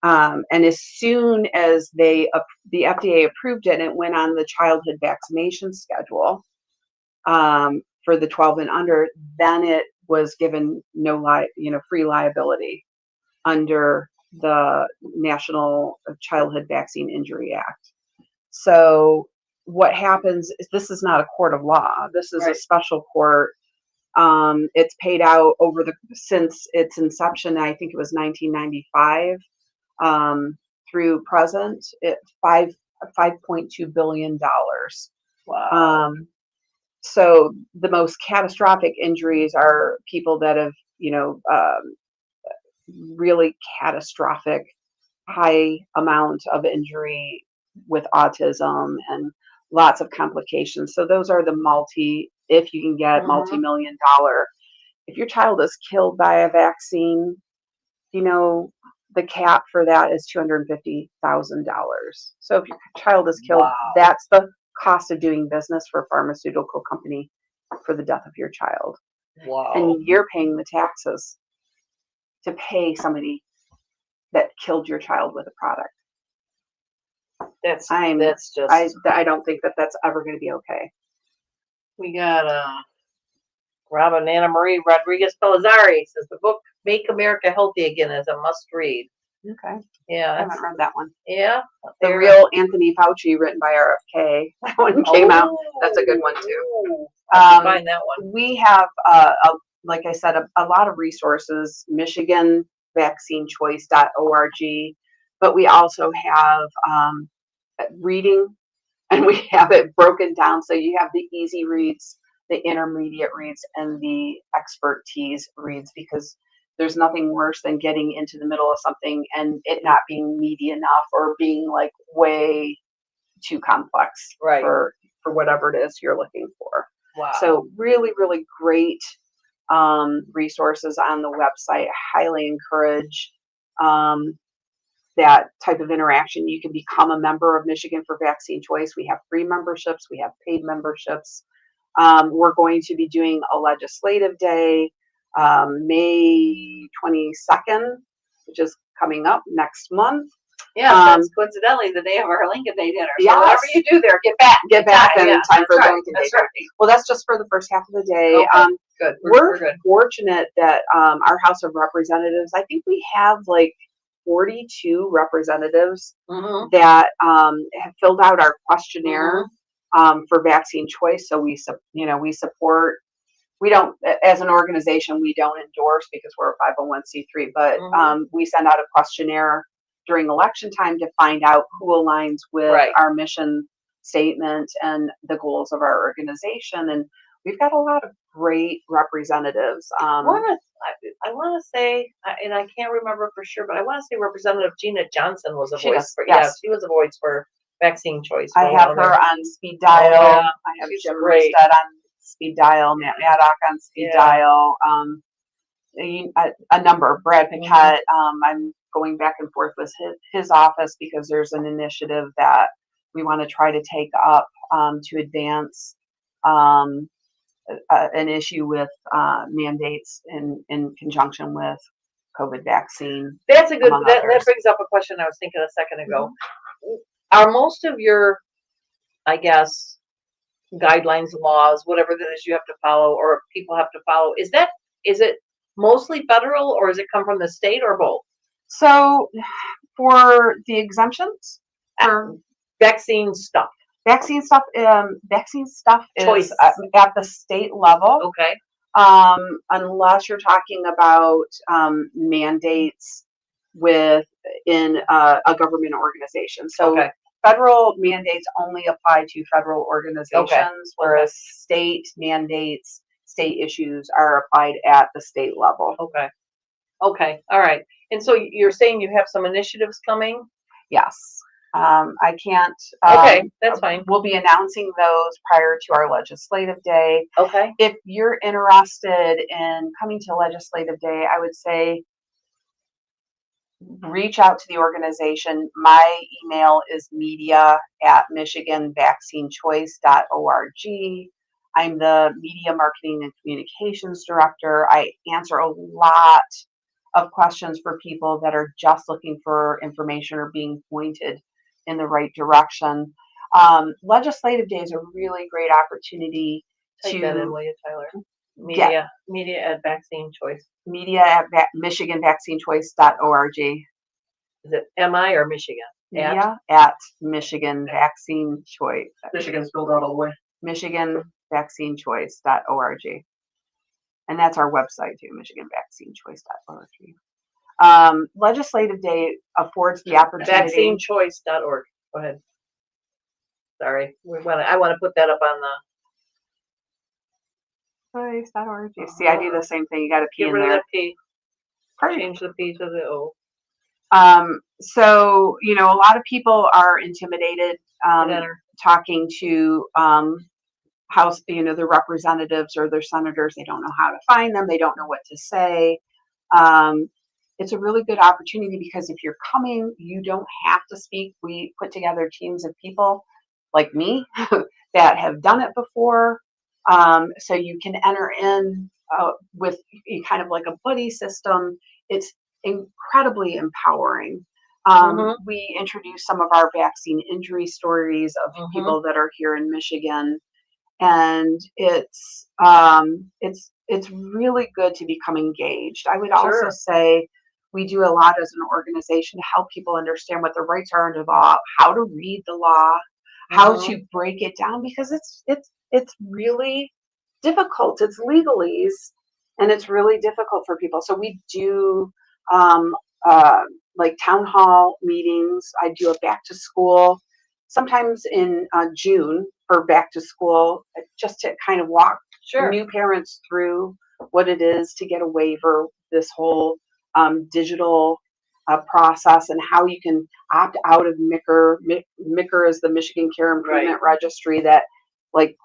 And as soon as the FDA approved it and it went on the childhood vaccination schedule for the 12 and under, then it was given free liability under the National Childhood Vaccine Injury Act. So what happens is this is not a court of law. This is a special court. It's paid out since its inception. I think it was 1995 through present. $5.2 billion. Wow. So the most catastrophic injuries are people that have, really catastrophic high amount of injury with autism and lots of complications. So those are if you can get multi-million dollar. If your child is killed by a vaccine, the cap for that is $250,000. So if your child is killed, that's the cost of doing business for a pharmaceutical company for the death of your child. Wow. And you're paying the taxes to pay somebody that killed your child with a product. That's just. I don't think that that's ever going to be okay. We got Robin Anna Marie Rodriguez Pelizari says the book "Make America Healthy Again" is a must read. Okay. Yeah, I haven't read that one. Yeah. The Real Anthony Fauci, written by RFK. That one came out. That's a good one too. Find that one. We have, like I said, a lot of resources. Michigan vaccinechoice.org, but we also have reading, and we have it broken down so you have the easy reads, the intermediate reads, and the expertise reads, because there's nothing worse than getting into the middle of something and it not being meaty enough or being like way too complex for whatever it is you're looking for. Wow. So really, really great resources on the website. I highly encourage that type of interaction. You can become a member of Michigan for Vaccine Choice. We have free memberships. We have paid memberships. We're going to be doing a legislative day, May 22nd, which is coming up next month. Yeah, that's coincidentally the day of our Lincoln Day dinner. So yes. whatever you do there, get back in time for the Lincoln Day dinner. Right. Well, that's just for the first half of the day. Okay. Good. We're good. Fortunate that our House of Representatives, I think we have like 42 representatives that have filled out our questionnaire for vaccine choice. So we support. We don't, as an organization, we don't endorse because we're a 501c3, but we send out a questionnaire during election time to find out who aligns with our mission statement and the goals of our organization. And we've got a lot of great representatives. I want to say, and I can't remember for sure, but I want to say Representative Gina Johnson was a voice for, she was a voice for vaccine choice. I have her on speed dial. I have Jim Ristad on speed dial, Matt Maddock on speed dial, a number, Brad Paquette. I'm going back and forth with his office because there's an initiative that we want to try to take up to advance an issue with mandates in conjunction with COVID vaccine. That's a good, that brings up a question I was thinking a second ago. Are most of your, I guess, guidelines, laws, whatever that is you have to follow or people have to follow, is it mostly federal or does it come from the state or both? So for the exemptions, vaccine stuff is at the state level. Okay. Unless you're talking about mandates within a government organization. So federal mandates only apply to federal organizations, whereas state mandates, state issues are applied at the state level. Okay. All right. And so you're saying you have some initiatives coming? Yes. I can't. Okay, that's fine. We'll be announcing those prior to our legislative day. Okay. If you're interested in coming to legislative day, I would say reach out to the organization. My email is media@michiganvaccinechoice.org. I'm the media marketing and communications director. I answer a lot of questions for people that are just looking for information or being pointed in the right direction. Legislative day is a really great opportunity Take that in, will you, Tyler? Media at Vaccine Choice. Media at MichiganVaccineChoice.org. Is it MI or Michigan? Media at Michigan Vaccine Choice. Michigan spelled out all the way. MichiganVaccineChoice.org. And that's our website too, MichiganVaccineChoice.org. Legislative day affords the opportunity. Vaccinechoice.org. Go ahead. Sorry, I want to put that up on the. Choice.org. See, I do the same thing. You got to P Get in rid of there. that P. Perfect. Change the P to the O. So, you know, a lot of people are intimidated talking to House, you know, their representatives or their senators. They don't know how to find them. They don't know what to say. It's a really good opportunity because if you're coming, you don't have to speak. We put together teams of people like me that have done it before. So you can enter in with kind of like a buddy system. It's incredibly empowering. We introduced some of our vaccine injury stories of people that are here in Michigan, and it's really good to become engaged. I would also say we do a lot as an organization to help people understand what their rights are under law, how to read the law, how to break it down, because it's really difficult. It's legalese, and it's really difficult for people. So we do like town hall meetings. I do a back to school, sometimes in June for back to school, just to kind of walk new parents through what it is to get a waiver, this whole digital process, and how you can opt out of MICR. MICR is the Michigan Care Improvement Registry that, like,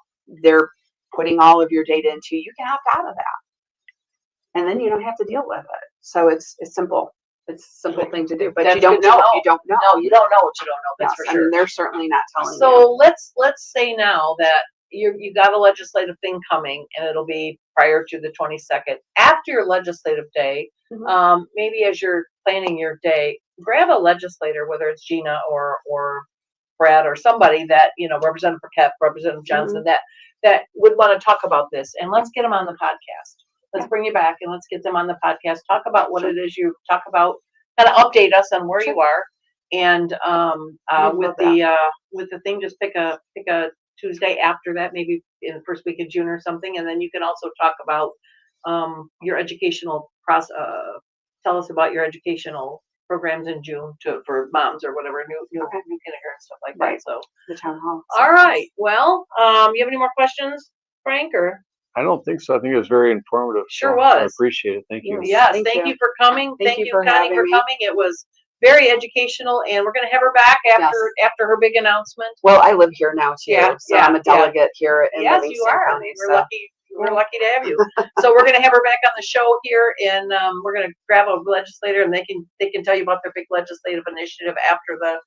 they're putting all of your data into. You can opt out of that, and then you don't have to deal with it. So it's simple. It's a simple thing to do, but you don't know. You don't know. No, you don't know what you don't know. That's for sure. And they're certainly not telling you. So let's say now that you got a legislative thing coming, and it'll be prior to the 22nd. After your legislative day, maybe as you're planning your day, grab a legislator, whether it's Gina or Brad or somebody that, you know, Representative Burkett, Representative Johnson, that would want to talk about this, and let's get them on the podcast. Let's bring you back and let's get them on the podcast. Talk about what it is you talk about. Kind of update us on where you are, and with the thing, just pick a Tuesday after that, maybe in the first week of June or something, and then you can also talk about your educational process. Tell us about your educational programs in June for moms or whatever, new kindergarten stuff like that. So the town hall. All right. Well, you have any more questions, Frank, or? I don't think so. I think it was very informative. Sure was. I appreciate it. Thank you. Yes, thank you for coming. Thank you, Connie, for coming. It was very educational, and we're going to have her back after her big announcement. Well, I live here now too, so I'm a delegate here in Livingston you are. County, We're lucky. We're lucky to have you. So we're going to have her back on the show here, and we're going to grab a legislator, and they can tell you about their big legislative initiative after that.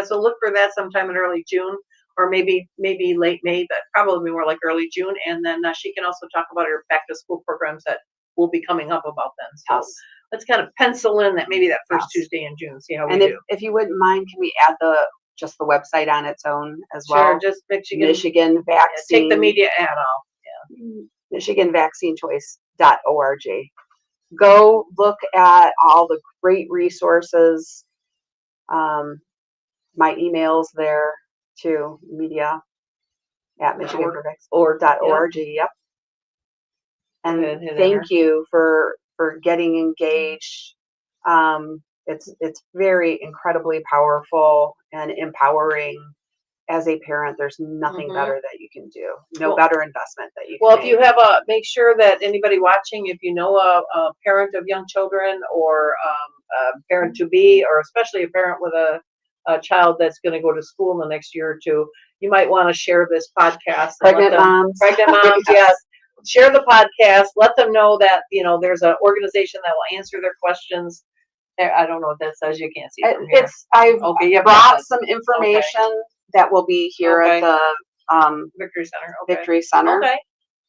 So look for that sometime in early June. Or maybe late May, but probably more like early June. And then she can also talk about her back to school programs that will be coming up about then. So let's kind of pencil in that maybe that first Tuesday in June. See how we do. If you wouldn't mind, can we add just the website on its own as well? Sure, just Michigan Vaccine. Take the media ad off. Yeah. MichiganVaccineChoice.org. Go look at all the great resources. My email's there. To media at michigan.org. Yep. And thank you for getting engaged. It's very incredibly powerful and empowering. As a parent, there's nothing better that you can do. No better investment that you can make. If you have make sure that anybody watching, if you know a parent of young children or a parent to be, or especially a parent with a child that's going to go to school in the next year or two, you might want to share this podcast. Pregnant moms, yes. Share the podcast. Let them know that, you know, there's an organization that will answer their questions. I don't know what that says. You can't see it from here. I've brought some information that will be here at the Victory Center. Victory Center. Okay.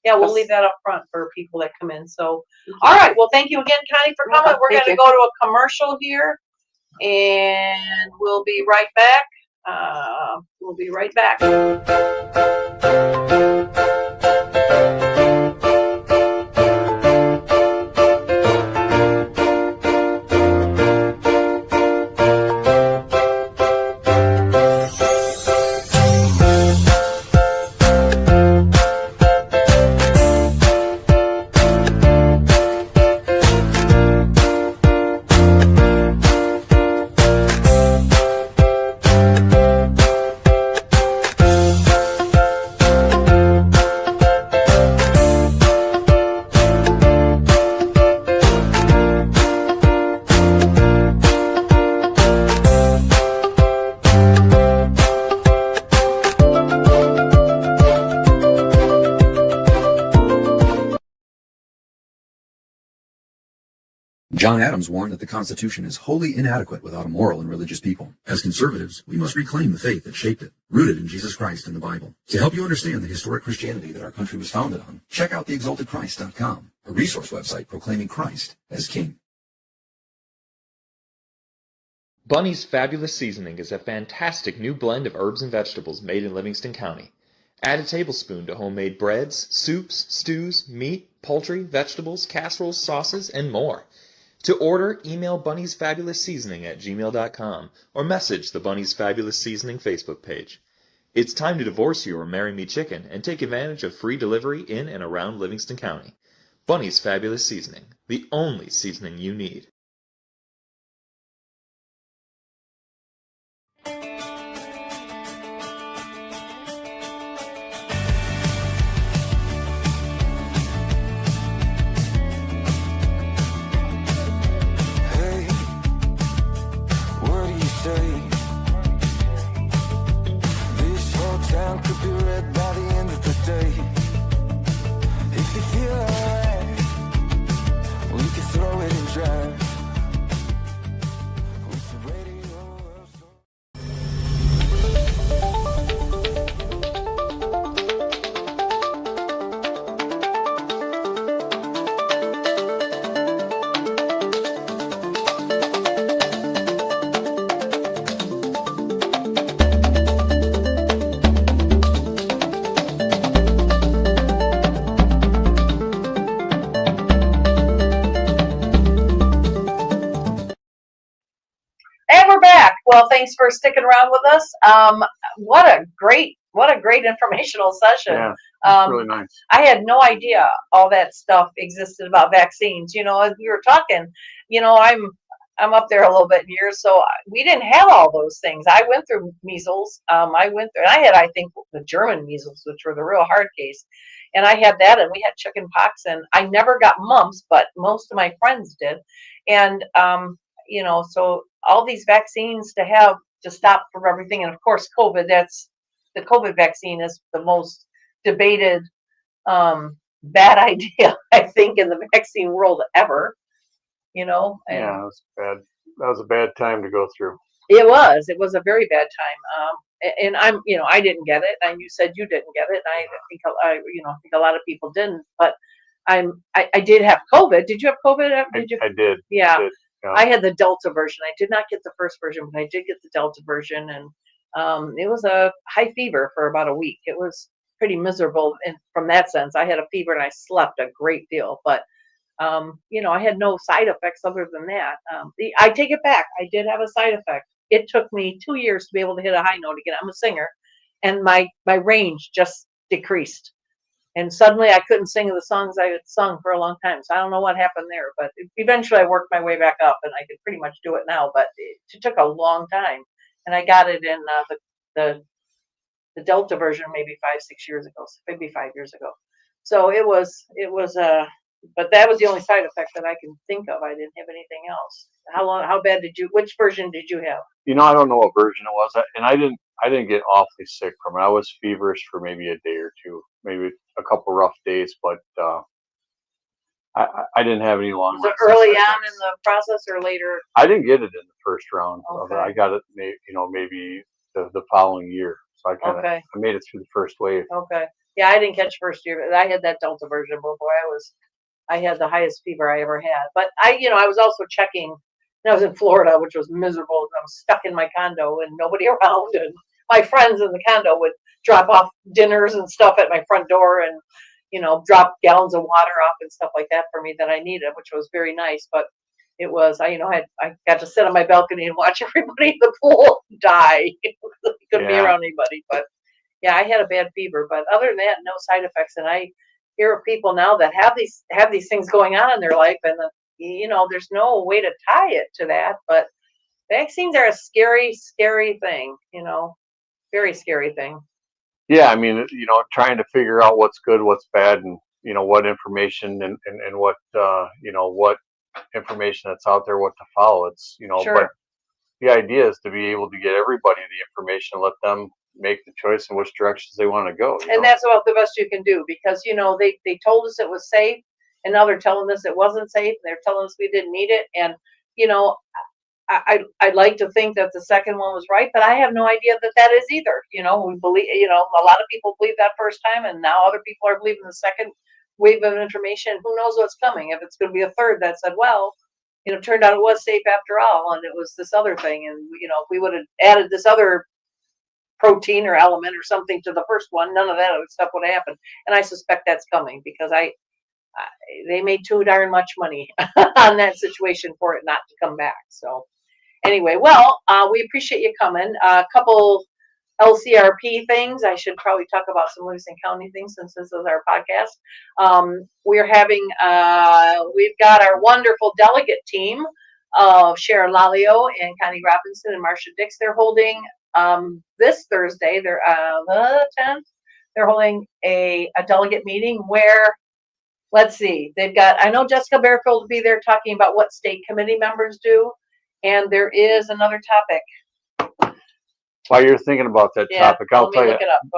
Yeah, we'll leave that up front for people that come in. So, all right. Well, thank you again, Connie, for coming. We're going to go to a commercial here. And we'll be right back. John Adams warned that the Constitution is wholly inadequate without a moral and religious people. As conservatives, we must reclaim the faith that shaped it, rooted in Jesus Christ and the Bible. To help you understand the historic Christianity that our country was founded on, check out theexaltedchrist.com, a resource website proclaiming Christ as King. Bunny's Fabulous Seasoning is a fantastic new blend of herbs and vegetables made in Livingston County. Add a tablespoon to homemade breads, soups, stews, meat, poultry, vegetables, casseroles, sauces, and more. To order, email Bunny's Fabulous Seasoning at gmail.com or message the Bunny's Fabulous Seasoning Facebook page. It's time to divorce you or marry me chicken and take advantage of free delivery in and around Livingston County. Bunny's Fabulous Seasoning, the only seasoning you need. And we're back. Well, thanks for sticking around with us. What a great informational session. Yeah, really nice. I had no idea all that stuff existed about vaccines. You know, as we were talking, you know, I'm up there a little bit in years, so we didn't have all those things. I went through measles. I had, I think, the German measles, which were the real hard case. And I had that, and we had chicken pox, and I never got mumps, but most of my friends did. And, you know, so all these vaccines to stop from everything. And of course, COVID, the COVID vaccine is the most debated, bad idea, I think, in the vaccine world ever, you know. And yeah, it was bad. That was a bad time to go through. it was a very bad time. And I'm, you know, I didn't get it. And you said you didn't get it. And I think a lot of people didn't, but I did have COVID. Did you have COVID? Did you? I did. Yeah. I did. Yeah. I had the Delta version. I did not get the first version, but I did get the Delta version, and it was a high fever for about a week. It was pretty miserable, and from that sense, I had a fever and I slept a great deal. But you know, I had no side effects other than that. I take it back. I did have a side effect. It took me 2 years to be able to hit a high note again. I'm a singer, and my range just decreased. And suddenly I couldn't sing the songs I had sung for a long time. So I don't know what happened there, but eventually I worked my way back up and I could pretty much do it now, but it took a long time. And I got it in the Delta version maybe 5-6 years ago, maybe 5 years ago. So it was but that was the only side effect that I can think of. I didn't have anything else. How bad which version did you have? You know, I don't know what version it was, and I didn't get awfully sick from it. I was feverish for maybe a day or two, maybe a couple rough days, but I didn't have any long. Was it early on in the process or later? I didn't get it in the first round. Okay. I got it, maybe the following year. So I made it through the first wave. Okay. Yeah, I didn't catch first year, but I had that Delta version before. I had the highest fever I ever had. But I was also checking. I was in Florida, which was miserable. I was stuck in my condo and nobody around. And my friends in the condo would drop off dinners and stuff at my front door and, drop gallons of water off and stuff like that for me that I needed, which was very nice. But it was, I got to sit on my balcony and watch everybody in the pool die. Couldn't be around anybody. But yeah, I had a bad fever. But other than that, no side effects. And I hear of people now that have these things going on in their life, and there's no way to tie it to that. But vaccines are a scary, scary thing. Very scary thing. Yeah, I mean, trying to figure out what's good, what's bad, and what information and what what information that's out there, what to follow. It's Sure. But the idea is to be able to get everybody the information and let them make the choice in which directions they want to go. And that's about the best you can do, because they told us it was safe, and now they're telling us it wasn't safe. They're telling us we didn't need it. And, you know, I'd like to think that the second one was right, but I have no idea that that is either. You know, we believe, you know, a lot of people believe that first time, and now other people are believing the second wave of information. Who knows what's coming? If it's going to be a third that said, well, you know, turned out it was safe after all, and it was this other thing. And, you know, if we would have added this other protein or element or something to the first one, none of that other stuff would happen. And I suspect that's coming because they made too darn much money on that situation for it not to come back. So anyway, well, we appreciate you coming. A couple LCRP things. I should probably talk about some Livingston County things since this is our podcast. We're having, we've got our wonderful delegate team of Sharon Lalio and Connie Robinson and Marcia Dix. They're holding this Thursday, they're the 10th, they're holding a delegate meeting where, let's see, they've got, I know Jessica Bearfield will be there talking about what state committee members do. And there is another topic. While you're thinking about that topic, I'll tell you,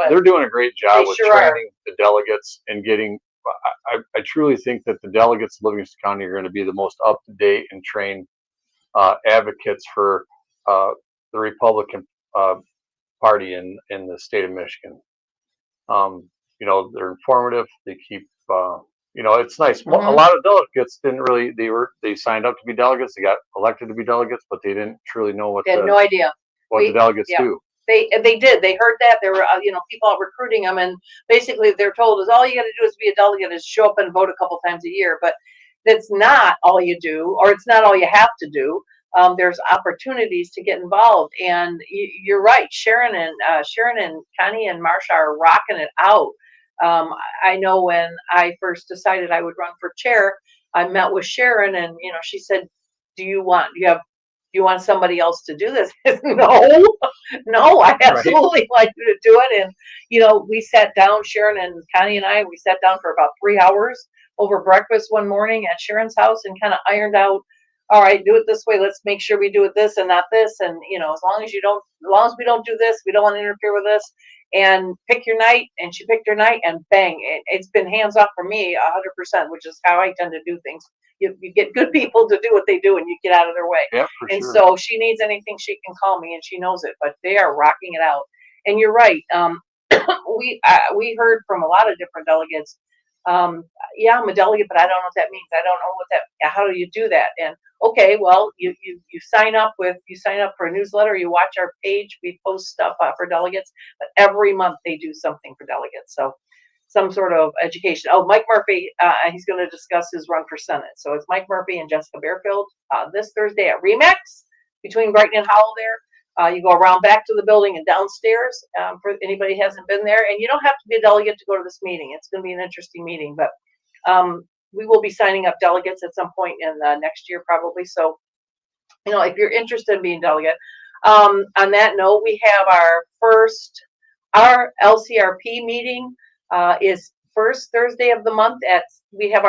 they're doing a great job with training the delegates and getting, I truly think that the delegates of Livingston County are going to be the most up-to-date and trained advocates for the Republican Party in the state of Michigan. You know, they're informative. They keep, you know, it's nice. A lot of delegates didn't really, they signed up to be delegates. They got elected to be delegates, but they didn't truly know what they had no idea what the delegates do. They did. They heard that there were, you know, people out recruiting them, and basically they're told is all you got to do is be a delegate is show up and vote a couple times a year. But that's not all you do, or it's not all you have to do. There's opportunities to get involved, and you're right. Sharon and Connie and Marsha are rocking it out. I know when I first decided I would run for chair, I met with Sharon, and you know, she said, "Do you want somebody else to do this?" No, I absolutely like you to do it. And you know, we sat down, Sharon and Connie and I, we sat down for about 3 hours over breakfast one morning at Sharon's house and kind of ironed out, all right, do it this way. Let's make sure we do it this and not this. And you know, as long as we don't do this, we don't want to interfere with this. And pick your night. And she picked her night, and bang, it's been hands off for me 100%, which is how I tend to do things. You get good people to do what they do, and you get out of their way. Yeah, and sure. So she needs anything, she can call me, and she knows it. But they are rocking it out. And you're right. We heard from a lot of different delegates. Yeah, I'm a delegate, but I don't know what that means. I don't know how do you do that? And okay, well, you sign up for a newsletter, you watch our page, we post stuff for delegates, but every month they do something for delegates. So some sort of education. Oh, Mike Murphy, he's going to discuss his run for Senate. So it's Mike Murphy and Jessica Bearfield this Thursday at Remax between Brighton and Howell there. You go around back to the building and downstairs for anybody who hasn't been there. And you don't have to be a delegate to go to this meeting. It's going to be an interesting meeting. But we will be signing up delegates at some point in next year probably. So, you know, if you're interested in being delegate. On that note, we have our LCRP meeting is first Thursday of the month. We have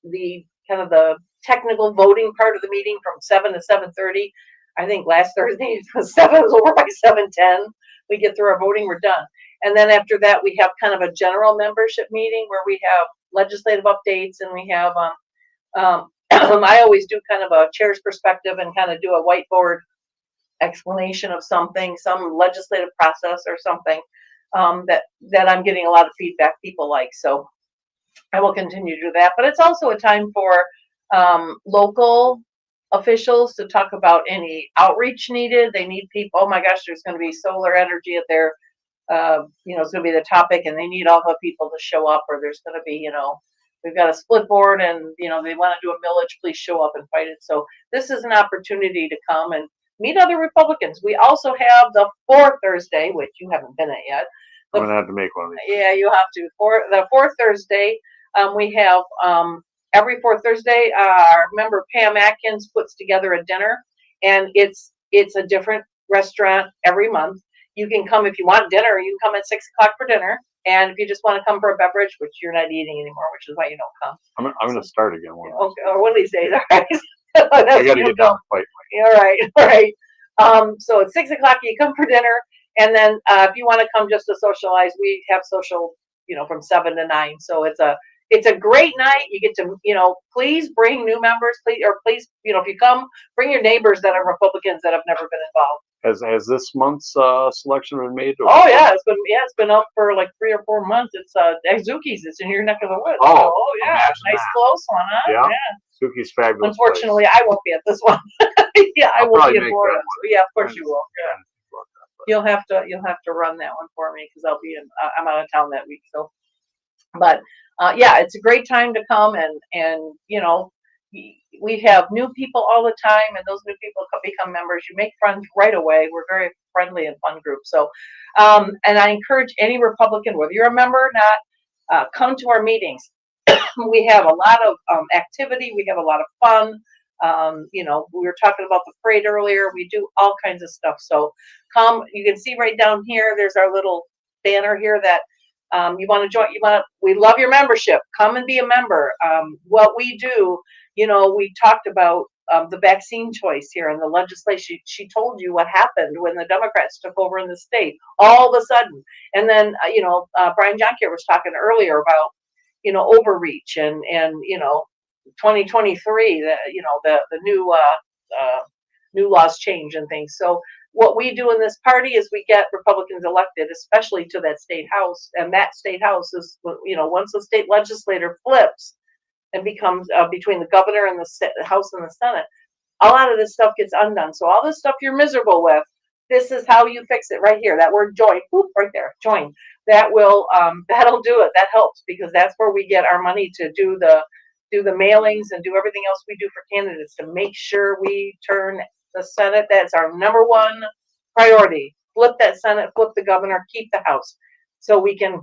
the technical voting part of the meeting from 7 to 7:30. I think last Thursday was 7, was over by 7:10. We get through our voting, we're done. And then after that, we have kind of a general membership meeting where we have legislative updates, and we have, I always do kind of a chair's perspective and kind of do a whiteboard explanation of something, some legislative process or something that I'm getting a lot of feedback people like. So I will continue to do that. But it's also a time for local officials to talk about any outreach needed. They need people. Oh my gosh, there's going to be solar energy at their, it's going to be the topic, and they need all the people to show up. Or there's going to be, we've got a split board, and they want to do a millage. Please show up and fight it. So this is an opportunity to come and meet other Republicans. We also have the fourth Thursday, which you haven't been at yet. I'm gonna have to make one of these. Yeah, you have to. For the fourth Thursday, we have. Every fourth Thursday, our member Pam Atkins puts together a dinner, and it's a different restaurant every month. You can come if you want dinner. You can come at 6 o'clock for dinner, and if you just want to come for a beverage, which you're not eating anymore, which is why you don't come. I'm going to start again. Okay, or one of these days. All right. I got to get down to fight. All right. So at 6 o'clock, you come for dinner, and then if you want to come just to socialize, we have social, from 7 to 9. So it's a great night. You get to, please bring new members, please, if you come, bring your neighbors that are Republicans that have never been involved. Has this month's selection been made? Oh yeah, it's been up for like 3 or 4 months. It's Zuki's. It's in your neck of the woods. Oh, oh yeah, imagine nice that. close one, huh? Yeah. Suki's fabulous. Unfortunately, place. I won't be at this one. Yeah, I I'll won't probably be in make Florida. that one. Yeah, of course you will. Yeah. Yeah. You'll have to run that one for me because I'll be I'm out of town that week. So, but yeah, it's a great time to come and we have new people all the time, and those new people become members. You make friends right away. We're very friendly and fun group. So, and I encourage any Republican, whether you're a member or not, come to our meetings. We have a lot of activity. We have a lot of fun. We were talking about the parade earlier. We do all kinds of stuff. So come, you can see right down here, there's our little banner here that you want to join. We love your membership. Come and be a member. What we do, we talked about the vaccine choice here and the legislation. She told you what happened when the Democrats took over in the state all of a sudden. And then, Brian Jonckheere was talking earlier about, overreach and 2023, the new laws change and things. So what we do in this party is we get Republicans elected, especially to that state house, and that state house is, once the state legislator flips and becomes between the governor and the House and the Senate, a lot of this stuff gets undone. So all this stuff you're miserable with, this is how you fix it right here. That word join, right there, join. That will that'll do it. That helps because that's where we get our money to do the mailings and do everything else we do for candidates to make sure we turn the Senate. That's our number one priority. Flip that Senate, flip the governor, keep the House, so we can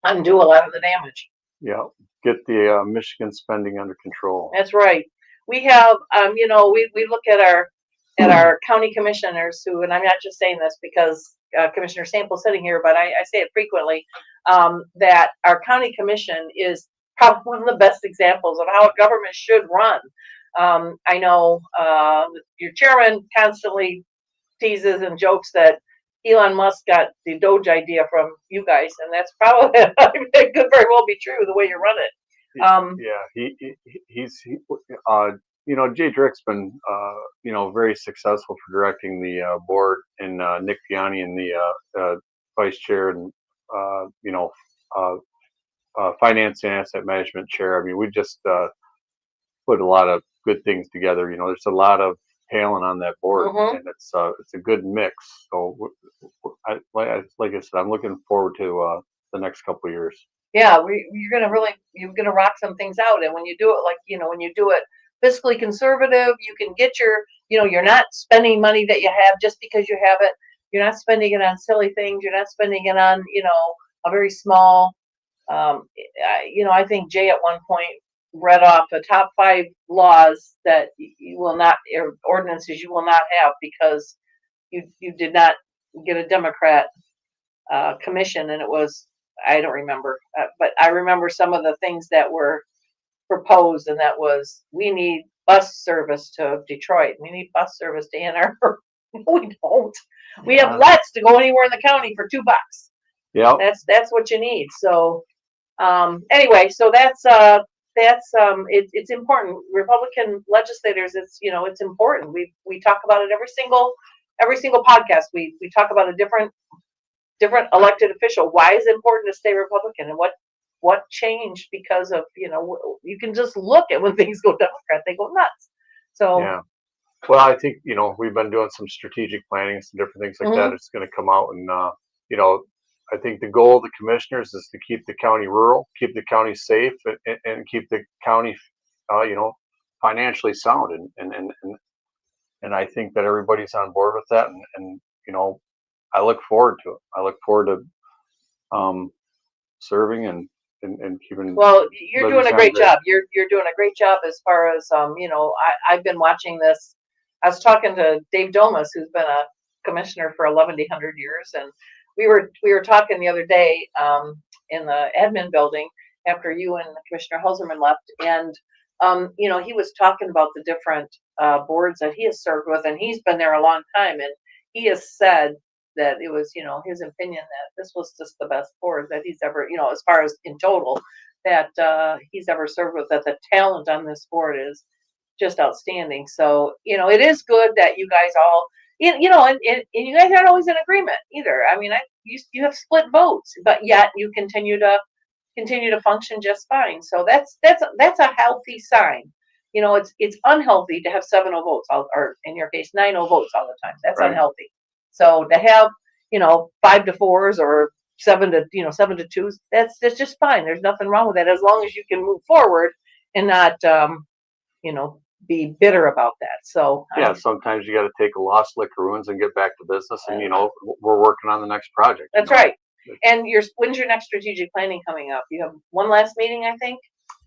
undo a lot of the damage. Yeah, get the Michigan spending under control. That's right. We have, we look at our county commissioners who, and I'm not just saying this because Commissioner Sample's sitting here, but I say it frequently, that our county commission is probably one of the best examples of how a government should run. I know your chairman constantly teases and jokes that Elon Musk got the Doge idea from you guys, and that's probably it could very well be true the way you run it. Jay Drick's been very successful for directing the board, and Nick Piani and the vice chair and finance and asset management chair. I mean, we just put a lot of good things together. There's a lot of talent on that board, and it's a good mix. So, like I said, I'm looking forward to the next couple of years. Yeah, you're gonna rock some things out, and when you do it when you do it fiscally conservative, you can get you're not spending money that you have just because you have it. You're not spending it on silly things. You're not spending it on a very small. I think Jay at one point read off the top 5 laws that you will not, or ordinances you will not have because you did not get a Democrat commission, and it was, I don't remember, but I remember some of the things that were proposed, and that was, we need bus service to Detroit. We need bus service to Ann Arbor. No, we don't. We have Let's to go anywhere in the county for $2. Yeah, that's what you need. So anyway, so that's it's important. Republican legislators, it's important. We talk about it every single podcast. We talk about a different elected official. Why is it important to stay Republican, and what changed because of you can just look at when things go Democrat, they go nuts. So yeah. Well, I think we've been doing some strategic planning, some different things like that. It's going to come out, and I think the goal of the commissioners is to keep the county rural, keep the county safe, and keep the county, financially sound. And I think that everybody's on board with that. And I look forward to it. I look forward to serving and keeping. Well, you're doing a great job. You're doing a great job as far as I've been watching this. I was talking to Dave Domas, who's been a commissioner for 1,100 years, and we were talking the other day in the admin building after you and Commissioner Hulserman left, and he was talking about the different boards that he has served with, and he's been there a long time, and he has said that it was his opinion that this was just the best board that he's ever as far as in total that he's ever served with. That the talent on this board is just outstanding. So, it is good that you guys all, and you guys aren't always in agreement either. I mean, you have split votes, but yet you continue to function just fine. So that's a healthy sign. It's unhealthy to have 7-0 votes, or in your case 9-0 votes all the time. That's Right. unhealthy. So to have 5-4s or 7-2s, that's just fine. There's nothing wrong with that as long as you can move forward and not be bitter about that. So Yeah, sometimes you got to take a loss, lick the ruins, and get back to business. And we're working on the next project. That's right. And when's your next strategic planning coming up? You have one last meeting, I think.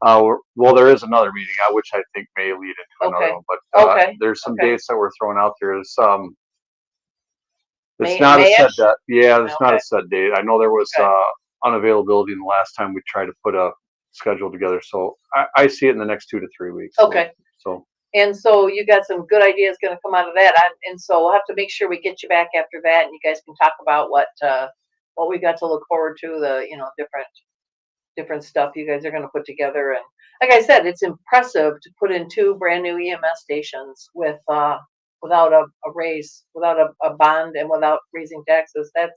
Well, there is another meeting, which I think may lead into another one. But there's some dates that we're throwing out there. It's not a set date. Yeah, it's not a set date. I know there was unavailability in the last time we tried to put a schedule together. So I see it in the next 2 to 3 weeks. Okay. And so you got some good ideas going to come out of that. And so we'll have to make sure we get you back after that, and you guys can talk about what we got to look forward to, the different stuff you guys are going to put together. And like I said, it's impressive to put in 2 brand new EMS stations without a raise, without a bond, and without raising taxes. That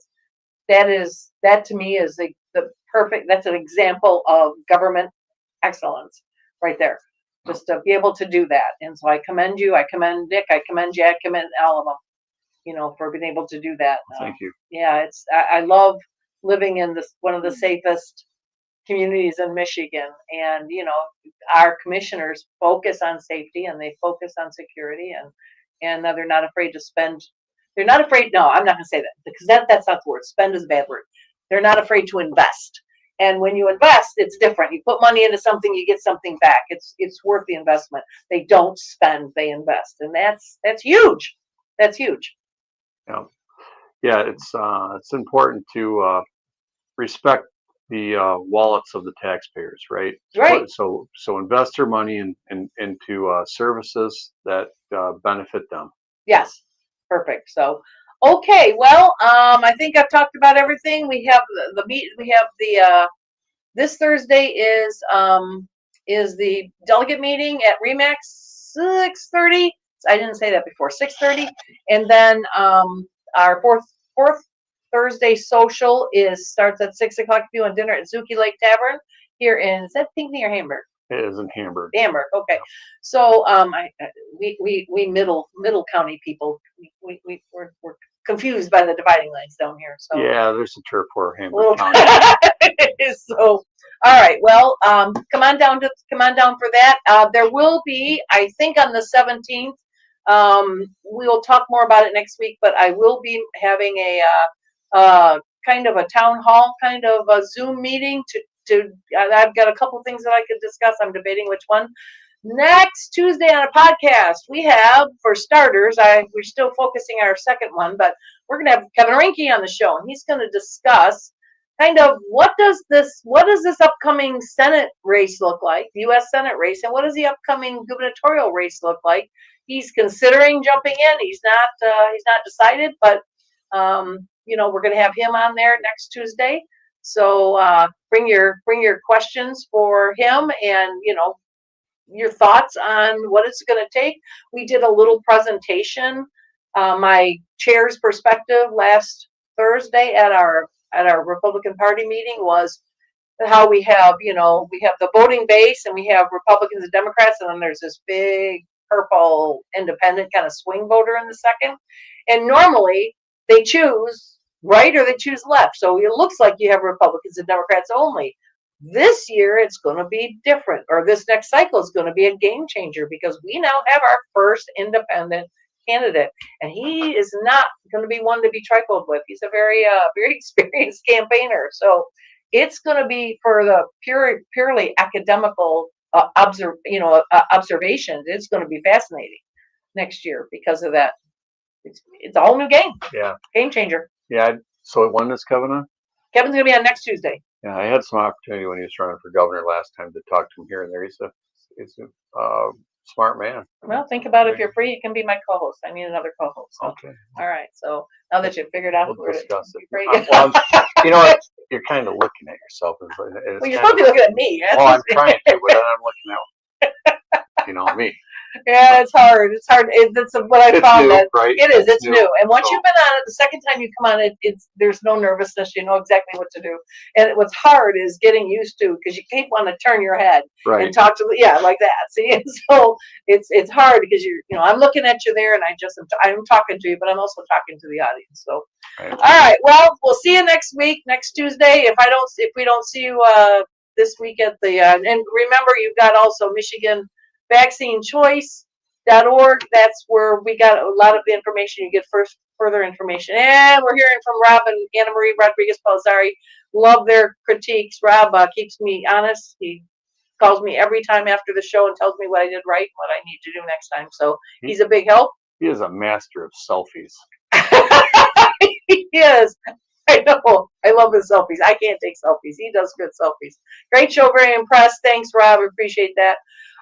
to me is the perfect. That's an example of government excellence right there. Just to be able to do that. And so I commend you. I commend Nick. I commend Jack. I commend all of them, for being able to do that. Thank you. Yeah, I love living in one of the safest communities in Michigan. And, our commissioners focus on safety, and they focus on security, and they're not afraid to spend. They're not afraid. No, I'm not going to say that, because that's not the word. Spend is a bad word. They're not afraid to invest. And when you invest, it's different. You put money into something, you get something back. It's worth the investment. They don't spend, they invest. And that's huge. That's huge. Yeah. Yeah, it's important to respect the wallets of the taxpayers, right? Right. So invest their money into services that benefit them. Yes. Perfect. So, okay. Well, I think I've talked about everything. We have this Thursday is the delegate meeting at Remax 6:30. I didn't say that before. 6:30, and then our fourth Thursday social starts at 6 o'clock. If you want dinner at Zuki Lake Tavern here is that Pinckney or Hamburg? It is in Hamburg. Hamburg. Okay. So we middle county people. We're confused by the dividing lines down here. So yeah, there's a turf war Hamburg County. So all right. Well, come on down for that. There will be, I think, on the 17th. We'll talk more about it next week, but I will be having a kind of a town hall, kind of a Zoom meeting I've got a couple things that I could discuss. I'm debating which one. Next Tuesday on a podcast, we have, for starters, we're still focusing on our second one, but we're going to have Kevin Rinke on the show, and he's going to discuss kind of what does this upcoming Senate race look like, the U.S. Senate race, and what does the upcoming gubernatorial race look like? He's considering jumping in. He's not decided, but we're going to have him on there next Tuesday. So bring your questions for him, and your thoughts on what it's going to take. We did a little presentation, my chair's perspective last Thursday at our Republican Party meeting was how we have the voting base, and we have Republicans and Democrats, and then there's this big purple independent kind of swing voter in the second. And normally they choose right or they choose left. So it looks like you have Republicans and Democrats only. This year it's going to be different, or this next cycle is going to be a game changer, because we now have our first independent candidate, and he is not going to be one to be trifled with. He's a very experienced campaigner. So it's going to be, for the purely academical observations, it's going to be fascinating next year because of that. It's a whole new game. Yeah. Game changer. Yeah. So when is Kevin on? Kevin's going to be on next Tuesday. Yeah, I had some opportunity when he was running for governor last time to talk to him here and there. He's a smart man. Well, think about it. If you're free, you can be my co-host. I need another co-host. So. Okay. All right. So now that you've figured out We'll discuss it. free. Well, you know what? You're kind of looking at yourself. Well, you're supposed to be looking at me. Oh, I'm trying to, but then I'm looking at me. Yeah, it's hard. It's hard. That's what I found. New, That right? it is. It's new. And once So- you've been on it, the second time you come on it, there's no nervousness. You know exactly what to do. And what's hard is getting used to, because you keep wanting to turn your head Right. and talk to like that. See, and so it's hard because I'm looking at you there, and I'm talking to you, but I'm also talking to the audience. So, Right. all right. Well, we'll see you next week, next Tuesday. If we don't see you this week at the and remember, you've got also Michigan vaccinechoice.org. That's where we got a lot of the information. You get further information. And we're hearing from Rob and Anna Marie Rodriguez-Palzari. Love their critiques. Rob keeps me honest. He calls me every time after the show and tells me what I did right and what I need to do next time. So he's a big help. He is a master of selfies. He is. I know. I love his selfies. I can't take selfies. He does good selfies. Great show. Very impressed. Thanks, Rob. Appreciate that.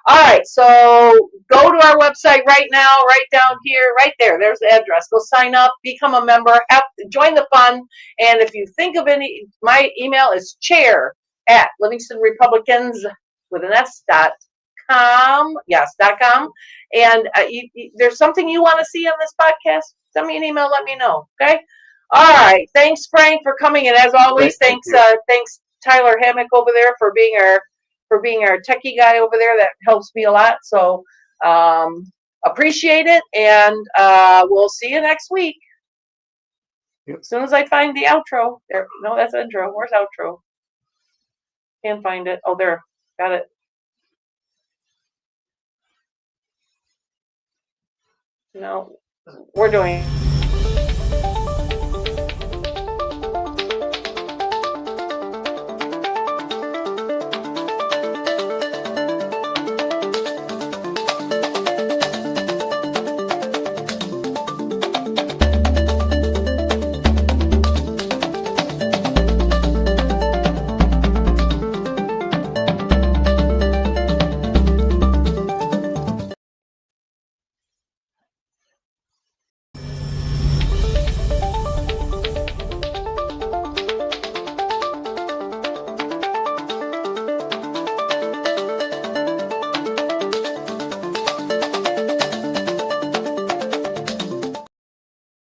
All right. So go to our website right now, right down here, right there. There's the address. Go sign up, become a member, join the fun. And if you think of any, my email is chair@LivingstonRepublicans with an S.com. Yes, .com. And there's something you want to see on this podcast, send me an email, let me know. Okay. All right. Thanks, Frank, for coming. And as always, Thank thanks Tyler Hammock over there for being our techie guy over there. That helps me a lot. So appreciate it. And we'll see you next week. Yep. As soon as I find the outro. There. No, that's intro. Where's outro? Can't find it. Oh, there. Got it. No, we're doing